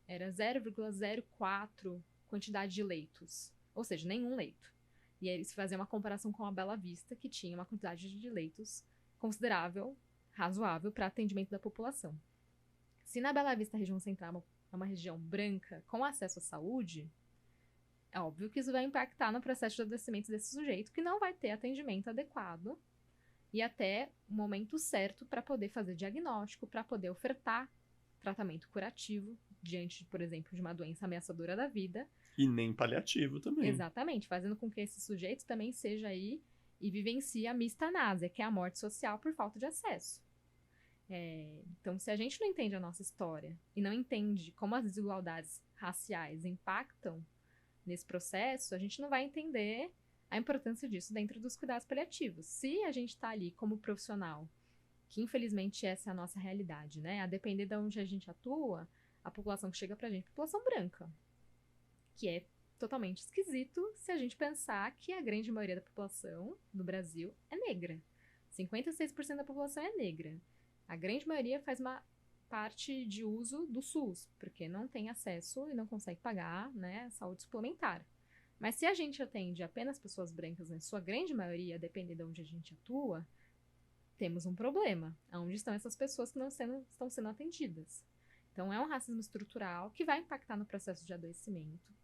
era 0,04 quantidade de leitos, ou seja, nenhum leito. E aí se fazia uma comparação com a Bela Vista, que tinha uma quantidade de leitos considerável, razoável para atendimento da população. Se na Bela Vista a região central é uma região branca com acesso à saúde, é óbvio que isso vai impactar no processo de adoecimento desse sujeito, que não vai ter atendimento adequado e até o momento certo para poder fazer diagnóstico, para poder ofertar tratamento curativo diante, por exemplo, de uma doença ameaçadora da vida. E nem paliativo também. Exatamente, fazendo com que esse sujeito também seja aí e vivencie a mistanásia, que é a morte social por falta de acesso. Então, se a gente não entende a nossa história e não entende como as desigualdades raciais impactam nesse processo, a gente não vai entender a importância disso dentro dos cuidados paliativos. Se a gente está ali como profissional, que infelizmente essa é a nossa realidade, né? A depender de onde a gente atua, a população que chega pra gente é a população branca, que é totalmente esquisito se a gente pensar que a grande maioria da população do Brasil é negra. 56% da população é negra. A grande maioria faz uma parte de uso do SUS, porque não tem acesso e não consegue pagar, né, saúde suplementar. Mas se a gente atende apenas pessoas brancas, em sua grande maioria, dependendo de onde a gente atua, temos um problema. Onde estão essas pessoas que não estão sendo atendidas? Então, é um racismo estrutural que vai impactar no processo de adoecimento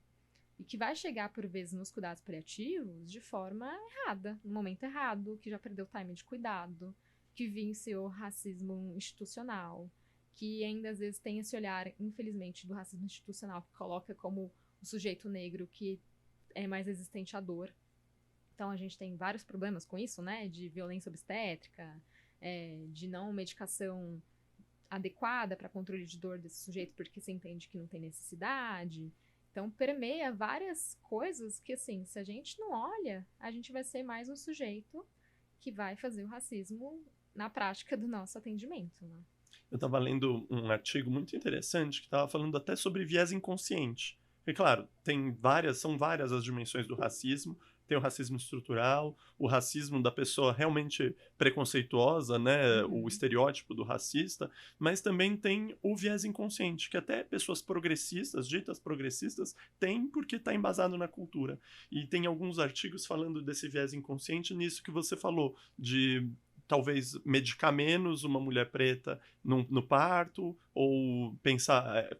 e que vai chegar, por vezes, nos cuidados paliativos de forma errada, no momento errado, que já perdeu o time de cuidado, que vivenciou racismo institucional, que ainda, às vezes, tem esse olhar, infelizmente, do racismo institucional, que coloca como o sujeito negro que é mais resistente à dor. Então, a gente tem vários problemas com isso, né? De violência obstétrica, de não medicação adequada para controle de dor desse sujeito, porque se entende que não tem necessidade. Então, permeia várias coisas que, assim, se a gente não olha, a gente vai ser mais um sujeito que vai fazer o racismo na prática do nosso atendimento, né? Eu estava lendo um artigo muito interessante que estava falando até sobre viés inconsciente. E claro, são várias as dimensões do racismo. Tem o racismo estrutural, o racismo da pessoa realmente preconceituosa, né, o estereótipo do racista, mas também tem o viés inconsciente, que até pessoas progressistas, ditas progressistas, têm porque está embasado na cultura. E tem alguns artigos falando desse viés inconsciente nisso que você falou, de talvez medicar menos uma mulher preta no parto, ou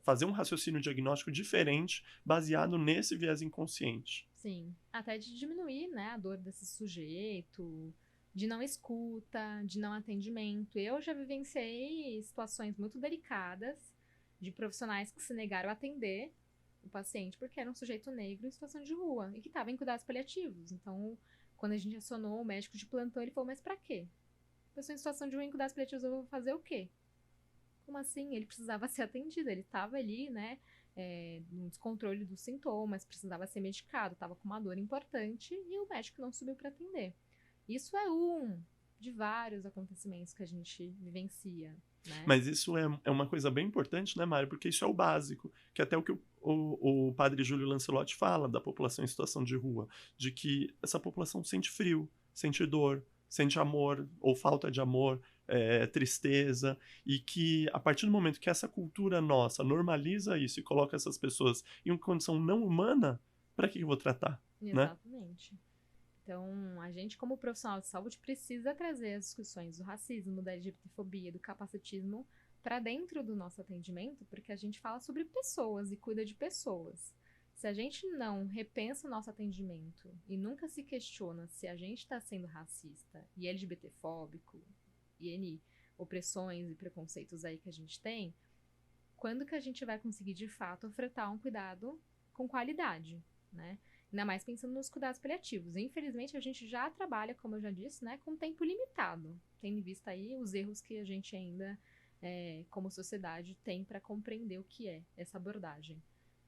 fazer um raciocínio diagnóstico diferente baseado nesse viés inconsciente. Sim, até de diminuir, né, a dor desse sujeito, de não escuta, de não atendimento. Eu já vivenciei situações muito delicadas de profissionais que se negaram a atender o paciente porque era um sujeito negro em situação de rua e que estava em cuidados paliativos. Então, quando a gente acionou o médico de plantão, ele falou, mas pra quê? Pessoa em situação de rua em cuidados paliativos, eu vou fazer o quê? Como assim? Ele precisava ser atendido, ele estava ali, né, no descontrole dos sintomas, precisava ser medicado, estava com uma dor importante e o médico não subiu para atender. Isso é um de vários acontecimentos que a gente vivencia, né? Mas isso é uma coisa bem importante, né, Mário? Porque isso é o básico, que até o que o padre Júlio Lancelotti fala da população em situação de rua, de que essa população sente frio, sente dor, sente amor ou falta de amor, tristeza, e que a partir do momento que essa cultura nossa normaliza isso e coloca essas pessoas em uma condição não humana, para que eu vou tratar? Exatamente. Né? Então, a gente, como profissional de saúde, precisa trazer as discussões do racismo, da LGBTfobia, do capacitismo para dentro do nosso atendimento, porque a gente fala sobre pessoas e cuida de pessoas. Se a gente não repensa o nosso atendimento e nunca se questiona se a gente está sendo racista e LGBTfóbico e N opressões e preconceitos aí que a gente tem, quando que a gente vai conseguir, de fato, ofertar um cuidado com qualidade, né? Ainda mais pensando nos cuidados paliativos. Infelizmente, a gente já trabalha, como eu já disse, né, com tempo limitado, tendo em vista aí os erros que a gente ainda, como sociedade, tem para compreender o que é essa abordagem.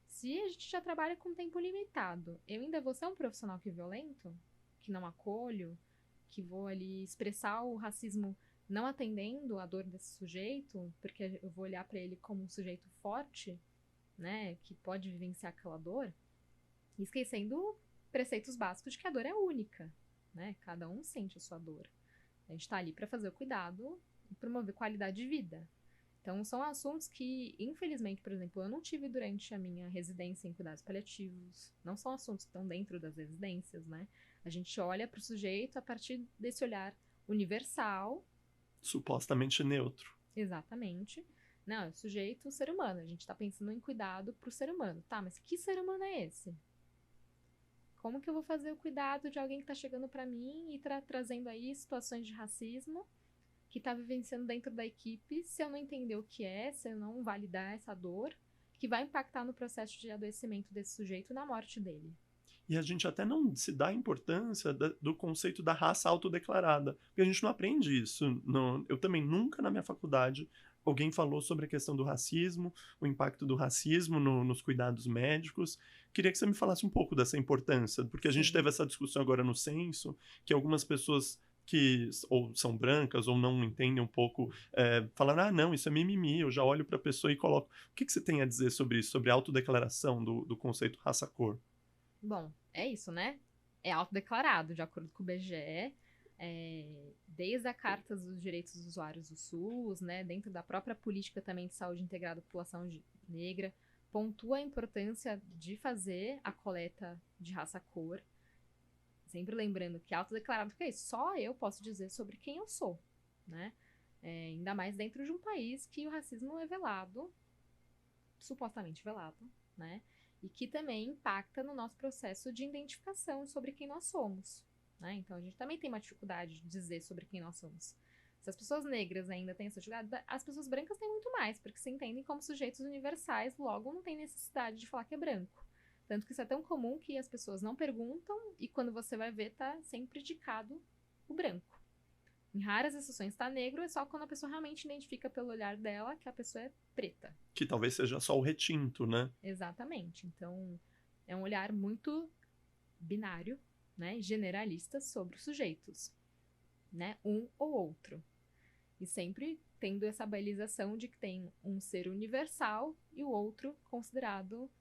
Se a gente já trabalha com tempo limitado, eu ainda vou ser um profissional que violento, que não acolho, que vou ali expressar o racismo não atendendo a dor desse sujeito, porque eu vou olhar para ele como um sujeito forte, né, que pode vivenciar aquela dor, esquecendo preceitos básicos de que a dor é única, né? Cada um sente a sua dor. A gente está ali para fazer o cuidado e promover qualidade de vida. Então, são assuntos que, infelizmente, por exemplo, eu não tive durante a minha residência em cuidados paliativos. Não são assuntos que estão dentro das residências, né? A gente olha para o sujeito a partir desse olhar universal. Supostamente neutro. Exatamente. Não, é o sujeito, o ser humano. A gente está pensando em cuidado para o ser humano. Tá, mas que ser humano é esse? Como que eu vou fazer o cuidado de alguém que está chegando para mim e trazendo aí situações de racismo que está vivenciando dentro da equipe, se eu não entender o que é, se eu não validar essa dor, que vai impactar no processo de adoecimento desse sujeito e na morte dele. E a gente até não se dá a importância do conceito da raça autodeclarada, porque a gente não aprende isso. Eu também nunca na minha faculdade alguém falou sobre a questão do racismo, o impacto do racismo nos cuidados médicos. Queria que você me falasse um pouco dessa importância, porque a gente teve essa discussão agora no censo, que algumas pessoas que ou são brancas ou não entendem um pouco, falaram, não, isso é mimimi, eu já olho para a pessoa e coloco. O que você tem a dizer sobre isso, sobre a autodeclaração do conceito raça-cor? Bom, é isso, né? É autodeclarado, de acordo com o IBGE, desde a Carta dos Direitos dos Usuários do SUS, né, dentro da própria política também de saúde integrada da população negra, pontua a importância de fazer a coleta de raça-cor, sempre lembrando que autodeclarado que é isso, só eu posso dizer sobre quem eu sou, né? Ainda mais dentro de um país que o racismo é velado, supostamente velado, né? E que também impacta no nosso processo de identificação sobre quem nós somos, né? Então, a gente também tem uma dificuldade de dizer sobre quem nós somos. Se as pessoas negras ainda têm essa dificuldade, as pessoas brancas têm muito mais, porque se entendem como sujeitos universais, logo não tem necessidade de falar que é branco. Tanto que isso é tão comum que as pessoas não perguntam e quando você vai ver, tá sempre indicado o branco. Em raras exceções tá negro, é só quando a pessoa realmente identifica pelo olhar dela que a pessoa é preta. Que talvez seja só o retinto, né? Exatamente. Então, é um olhar muito binário, né, generalista sobre os sujeitos, né, um ou outro. E sempre tendo essa balização de que tem um ser universal e o outro considerado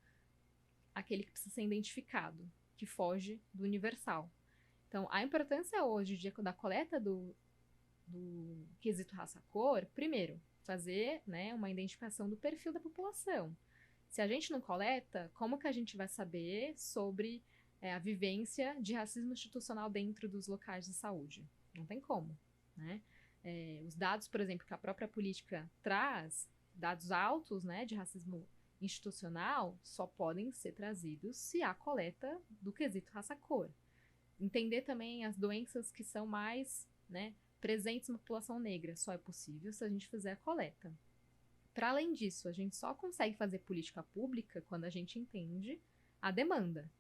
aquele que precisa ser identificado, que foge do universal. Então, a importância hoje da coleta do quesito raça-cor, primeiro, fazer, né, uma identificação do perfil da população. Se a gente não coleta, como que a gente vai saber sobre a vivência de racismo institucional dentro dos locais de saúde? Não tem como, né? Os dados, por exemplo, que a própria política traz, dados altos, né, de racismo institucional, só podem ser trazidos se há coleta do quesito raça-cor. Entender também as doenças que são mais, né, presentes na população negra só é possível se a gente fizer a coleta. Para além disso, a gente só consegue fazer política pública quando a gente entende a demanda.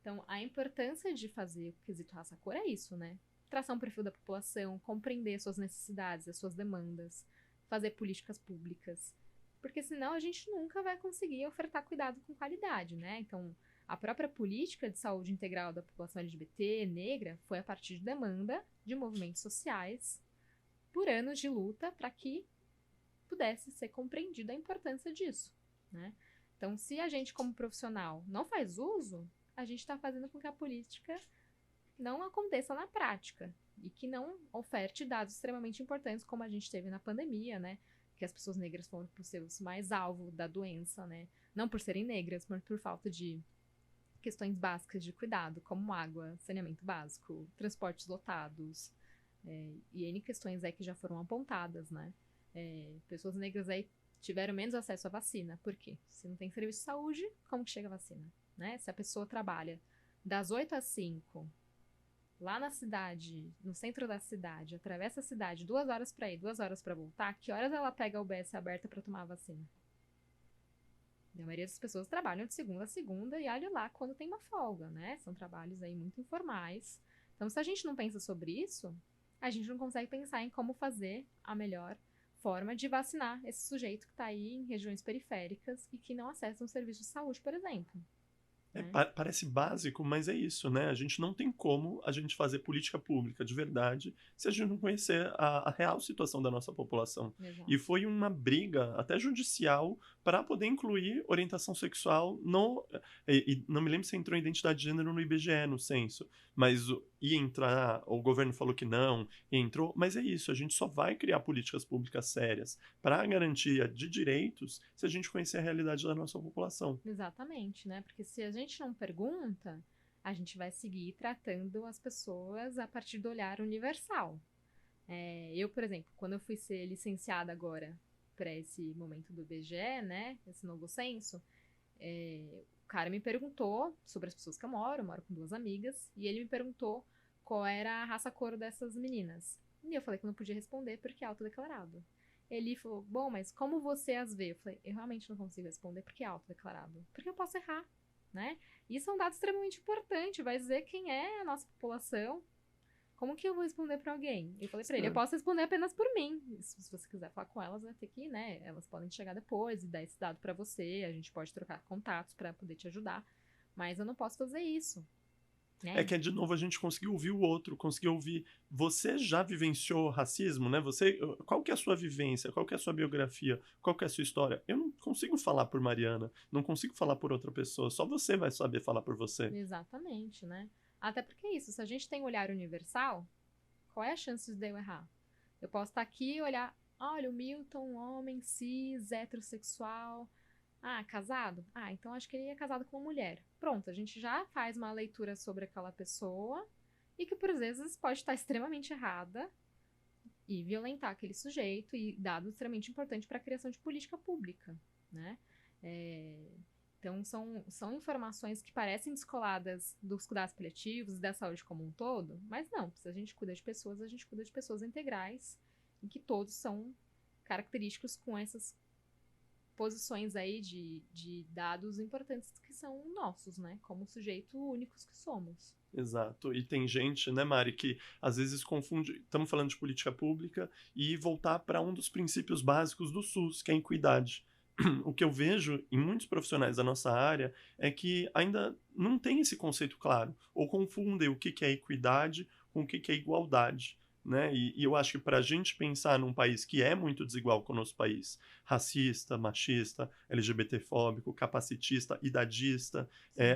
Então, a importância de fazer o quesito raça-cor é isso, né? Traçar um perfil da população, compreender suas necessidades, as suas demandas, fazer políticas públicas. Porque senão a gente nunca vai conseguir ofertar cuidado com qualidade, né? Então, a própria política de saúde integral da população LGBT, negra, foi a partir de demanda de movimentos sociais por anos de luta para que pudesse ser compreendida a importância disso, né? Então, se a gente, como profissional, não faz uso, a gente está fazendo com que a política não aconteça na prática e que não oferte dados extremamente importantes, como a gente teve na pandemia, né? Que as pessoas negras foram por ser os mais alvo da doença, né? Não por serem negras, mas por falta de questões básicas de cuidado, como água, saneamento básico, transportes lotados, e N questões aí que já foram apontadas, né? Pessoas negras aí tiveram menos acesso à vacina. Por quê? Se não tem serviço de saúde, como que chega a vacina? Né? Se a pessoa trabalha das 8 às 5, lá na cidade, no centro da cidade, atravessa a cidade, 2 horas para ir, 2 horas para voltar, que horas ela pega a UBS aberta para tomar a vacina? A maioria das pessoas trabalham de segunda a segunda e olha lá quando tem uma folga, né? São trabalhos aí muito informais. Então, se a gente não pensa sobre isso, a gente não consegue pensar em como fazer a melhor forma de vacinar esse sujeito que está aí em regiões periféricas e que não acessa um serviço de saúde, por exemplo. Parece básico, mas é isso, né? A gente não tem como a gente fazer política pública de verdade se a gente não conhecer a real situação da nossa população. Exato. E foi uma briga, até judicial, para poder incluir orientação sexual no... E não me lembro se entrou identidade de gênero no IBGE, no censo, mas ia entrar, o governo falou que não, e entrou, mas é isso, a gente só vai criar políticas públicas sérias para a garantia de direitos se a gente conhecer a realidade da nossa população. Exatamente, né? Porque se a gente não pergunta, a gente vai seguir tratando as pessoas a partir do olhar universal. Eu, por exemplo, quando eu fui ser licenciada agora para esse momento do IBGE, né? Esse novo censo, o cara me perguntou sobre as pessoas que eu moro com 2 amigas, e ele me perguntou qual era a raça-cor dessas meninas. E eu falei que eu não podia responder porque é autodeclarado. Ele falou, bom, mas como você as vê? Eu falei, eu realmente não consigo responder porque é autodeclarado. Porque eu posso errar, né? Isso é um dado extremamente importante, vai dizer quem é a nossa população. Como que eu vou responder pra alguém? Eu falei pra ele, eu posso responder apenas por mim. Se você quiser falar com elas, vai ter que, né? Elas podem chegar depois e dar esse dado pra você. A gente pode trocar contatos pra poder te ajudar. Mas eu não posso fazer isso. É que, de novo, a gente conseguiu ouvir o outro, conseguiu ouvir... Você já vivenciou racismo, né? Qual que é a sua vivência? Qual que é a sua biografia? Qual que é a sua história? Eu não consigo falar por Mariana, não consigo falar por outra pessoa. Só você vai saber falar por você. Exatamente, né? Até porque é isso, se a gente tem um olhar universal, qual é a chance de eu errar? Eu posso estar aqui e olhar, olha, o Milton, homem, cis, heterossexual... Ah, casado? Ah, então acho que ele é casado com uma mulher. Pronto, a gente já faz uma leitura sobre aquela pessoa e que, por vezes, pode estar extremamente errada e violentar aquele sujeito e dado extremamente importante para a criação de política pública, né? Então, são informações que parecem descoladas dos cuidados paliativos e da saúde como um todo, mas não, se a gente cuida de pessoas, a gente cuida de pessoas integrais em que todos são característicos com essas posições aí de dados importantes que são nossos, né? Como sujeito únicos que somos. Exato. E tem gente, né, Mari, que às vezes confunde... Estamos falando de política pública e voltar para um dos princípios básicos do SUS, que é a equidade. O que eu vejo em muitos profissionais da nossa área é que ainda não tem esse conceito claro, ou confundem o que é equidade com o que é igualdade. Né? E eu acho que para a gente pensar num país que é muito desigual com o nosso país, racista, machista, LGBTfóbico, capacitista, idadista,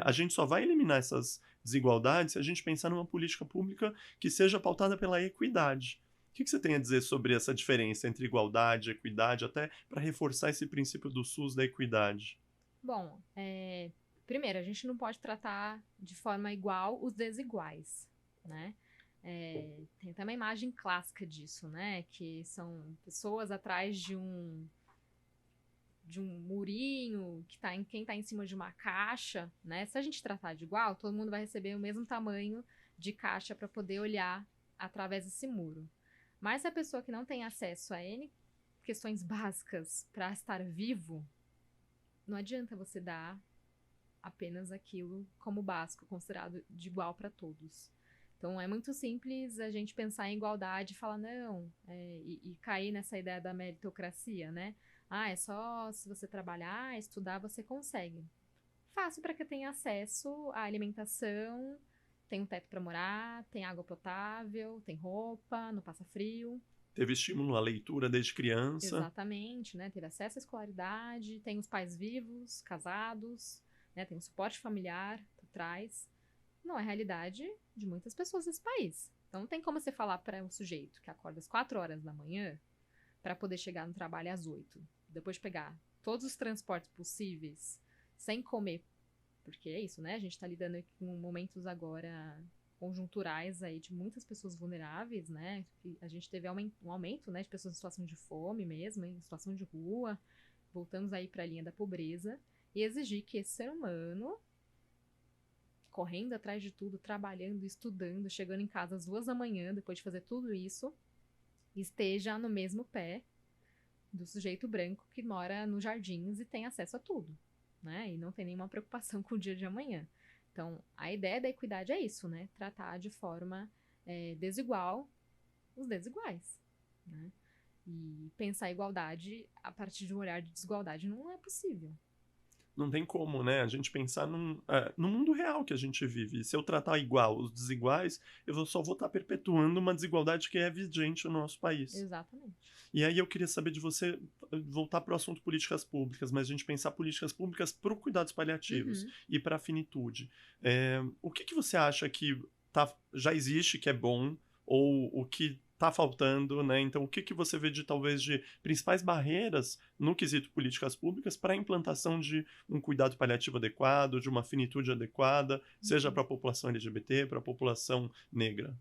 a gente só vai eliminar essas desigualdades se a gente pensar numa política pública que seja pautada pela equidade. O que você tem a dizer sobre essa diferença entre igualdade e equidade, até para reforçar esse princípio do SUS da equidade? Bom, primeiro, a gente não pode tratar de forma igual os desiguais, né? Tem até uma imagem clássica disso, né? Que são pessoas atrás de um murinho, quem tá em cima de uma caixa, né? Se a gente tratar de igual, todo mundo vai receber o mesmo tamanho de caixa para poder olhar através desse muro. Mas se a pessoa que não tem acesso a N questões básicas para estar vivo, não adianta você dar apenas aquilo como básico, considerado de igual para todos. Então, é muito simples a gente pensar em igualdade e falar não, e cair nessa ideia da meritocracia, né? Ah, é só se você trabalhar, estudar, você consegue. Fácil para quem tem acesso à alimentação, tem um teto para morar, tem água potável, tem roupa, não passa frio. Teve estímulo à leitura desde criança. Exatamente, né? Teve acesso à escolaridade, tem os pais vivos, casados, né? Tem um suporte familiar por trás. Não é a realidade de muitas pessoas desse país. Então não tem como você falar para um sujeito que acorda às 4 horas da manhã para poder chegar no trabalho às 8, depois de pegar todos os transportes possíveis, sem comer Porque é isso, né? A gente está lidando com momentos agora conjunturais aí de muitas pessoas vulneráveis, né? A gente teve um aumento, né, de pessoas em situação de fome mesmo, em situação de rua. Voltamos aí para a linha da pobreza e exigir que esse ser humano, correndo atrás de tudo, trabalhando, estudando, chegando em casa às 2 da manhã, depois de fazer tudo isso, esteja no mesmo pé do sujeito branco que mora nos jardins e tem acesso a tudo, né? E não tem nenhuma preocupação com o dia de amanhã. Então, a ideia da equidade é isso, né? Tratar de forma desigual os desiguais, né? E pensar a igualdade a partir de um olhar de desigualdade não é possível. Não tem como, né? A gente pensar no mundo real que a gente vive. E se eu tratar igual os desiguais, eu só vou estar perpetuando uma desigualdade que é vigente no nosso país. Exatamente. E aí eu queria saber de você, voltar para o assunto políticas públicas, mas a gente pensar políticas públicas para cuidados paliativos e para a finitude. O que você acha que já existe, que é bom, ou o que está faltando, né? Então, o que você vê de talvez de principais barreiras no quesito políticas públicas para a implantação de um cuidado paliativo adequado, de uma finitude adequada, seja para a população LGBT, para a população negra?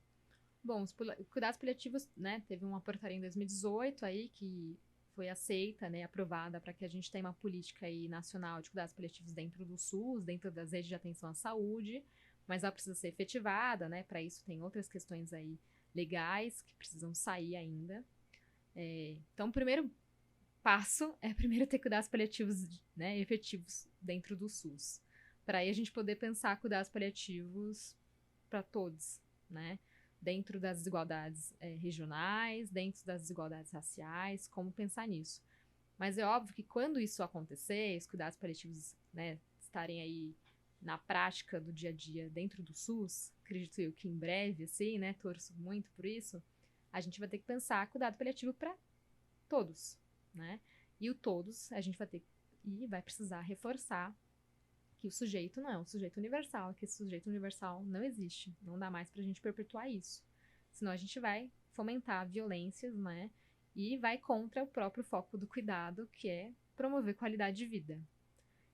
Bom, os cuidados paliativos, né, teve uma portaria em 2018 aí que foi aceita, né, aprovada para que a gente tenha uma política aí nacional de cuidados paliativos dentro do SUS, dentro das redes de atenção à saúde, mas ela precisa ser efetivada, né, para isso tem outras questões aí legais que precisam sair ainda. Então, o primeiro passo é primeiro ter cuidados paliativos, né, efetivos dentro do SUS, para aí a gente poder pensar cuidados paliativos para todos, né, dentro das desigualdades regionais, dentro das desigualdades raciais, como pensar nisso. Mas é óbvio que quando isso acontecer, os cuidados paliativos, né, estarem aí na prática do dia a dia dentro do SUS, acredito eu que em breve, assim, né, torço muito por isso, a gente vai ter que pensar cuidado paliativo para todos, né? E o todos, a gente vai ter e vai precisar reforçar que o sujeito não é um sujeito universal, que esse sujeito universal não existe, não dá mais pra gente perpetuar isso. Senão a gente vai fomentar violências, né? E vai contra o próprio foco do cuidado, que é promover qualidade de vida.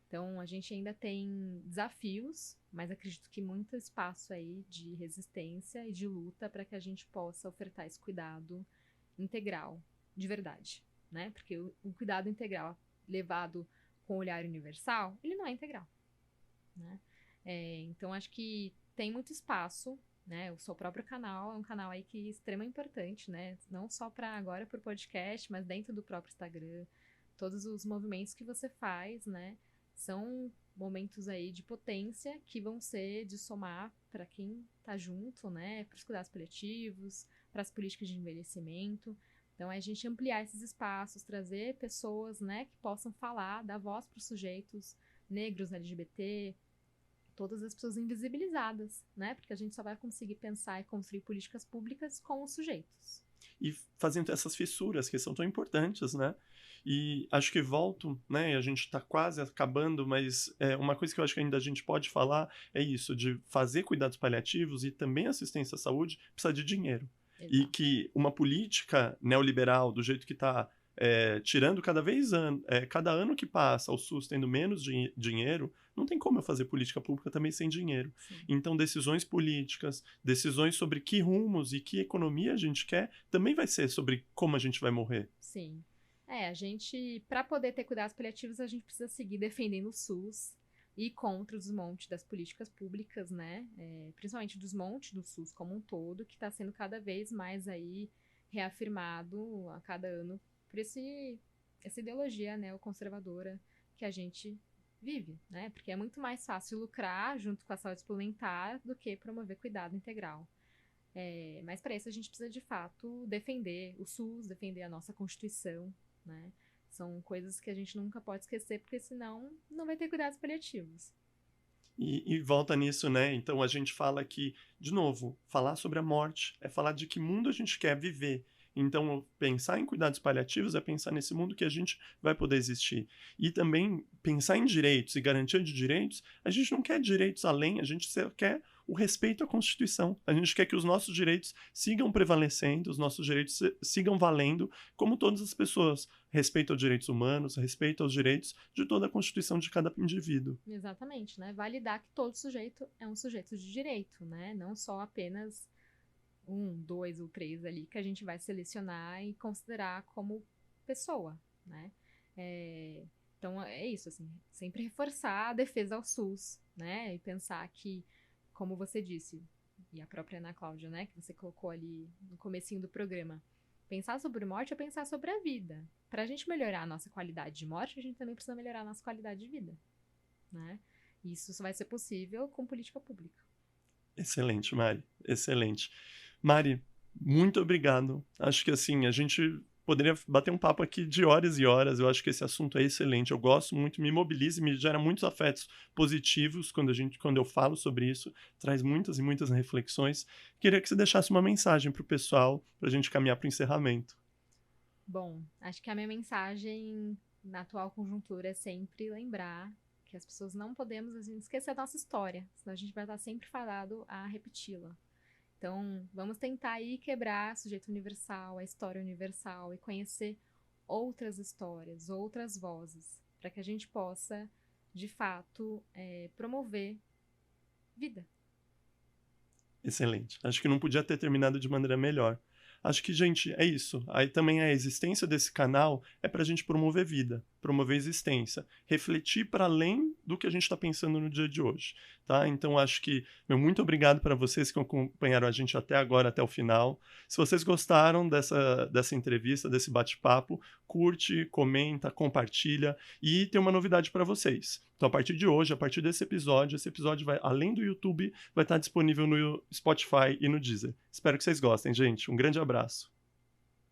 Então, a gente ainda tem desafios, mas acredito que muito espaço aí de resistência e de luta para que a gente possa ofertar esse cuidado integral, de verdade, né? Porque o cuidado integral levado com o olhar universal, ele não é integral, né? Então, acho que tem muito espaço, né? O seu próprio canal é um canal aí que é extremamente importante, né? Não só para agora, por podcast, mas dentro do próprio Instagram. Todos os movimentos que você faz, né? São momentos aí de potência que vão ser de somar para quem tá junto, né? Para os cuidados paliativos, para as políticas de envelhecimento. Então, é a gente ampliar esses espaços, trazer pessoas, né, que possam falar, dar voz para os sujeitos negros, LGBT, todas as pessoas invisibilizadas, né? Porque a gente só vai conseguir pensar e construir políticas públicas com os sujeitos. E fazendo essas fissuras que são tão importantes, né? E acho que volto, né? A gente está quase acabando, mas uma coisa que eu acho que ainda a gente pode falar é isso, de fazer cuidados paliativos e também assistência à saúde precisa de dinheiro. Exato. E que uma política neoliberal, do jeito que está tirando cada ano que passa, o SUS tendo menos dinheiro, não tem como eu fazer política pública também sem dinheiro. Sim. Então, decisões políticas, decisões sobre que rumos e que economia a gente quer, também vai ser sobre como a gente vai morrer. Sim. A gente, para poder ter cuidados paliativos, a gente precisa seguir defendendo o SUS e contra o desmonte das políticas públicas, né? Principalmente o desmonte do SUS como um todo, que está sendo cada vez mais aí reafirmado a cada ano por essa ideologia neoconservadora que a gente vive, né? Porque é muito mais fácil lucrar junto com a saúde suplementar do que promover cuidado integral. Mas para isso a gente precisa de fato defender o SUS, defender a nossa Constituição, né? São coisas que a gente nunca pode esquecer, porque senão não vai ter cuidados paliativos. E volta nisso, né? Então a gente fala que, de novo, falar sobre a morte é falar de que mundo a gente quer viver. Então, pensar em cuidados paliativos é pensar nesse mundo que a gente vai poder existir. E também pensar em direitos e garantia de direitos, a gente não quer direitos além, a gente quer o respeito à Constituição. A gente quer que os nossos direitos sigam prevalecendo, os nossos direitos sigam valendo, como todas as pessoas. Respeito aos direitos humanos, respeito aos direitos de toda a Constituição de cada indivíduo. Exatamente, né? Validar que todo sujeito é um sujeito de direito, né? Não só apenas 1, 2 ou 3 ali que a gente vai selecionar e considerar como pessoa, né? Então é isso, assim, sempre reforçar a defesa ao SUS, né? E pensar que, como você disse, e a própria Ana Cláudia, né, que você colocou ali no comecinho do programa, pensar sobre morte é pensar sobre a vida. Para a gente melhorar a nossa qualidade de morte, a gente também precisa melhorar a nossa qualidade de vida, né? E isso só vai ser possível com política pública. Excelente, Mari. Excelente. Mari, muito obrigado. Acho que assim, a gente poderia bater um papo aqui de horas e horas. Eu acho que esse assunto é excelente. Eu gosto muito, me mobiliza e me gera muitos afetos positivos quando eu falo sobre isso. Traz muitas e muitas reflexões. Queria que você deixasse uma mensagem para o pessoal, para a gente caminhar para o encerramento. Bom, acho que a minha mensagem na atual conjuntura é sempre lembrar que as pessoas não podemos esquecer da nossa história, senão a gente vai estar sempre fadado a repeti-la. Então, vamos tentar aí quebrar o sujeito universal, a história universal e conhecer outras histórias, outras vozes, para que a gente possa, de fato, promover vida. Excelente. Acho que não podia ter terminado de maneira melhor. Acho que, gente, é isso. Aí também a existência desse canal é para a gente promover vida, promover existência, refletir para além do que a gente está pensando no dia de hoje, tá? Então, acho que, muito obrigado para vocês que acompanharam a gente até agora, até o final. Se vocês gostaram dessa entrevista, desse bate-papo, curte, comenta, compartilha e tem uma novidade para vocês. Então, a partir de hoje, a partir desse episódio, esse episódio vai, além do YouTube, vai estar disponível no Spotify e no Deezer. Espero que vocês gostem, gente. Um grande abraço.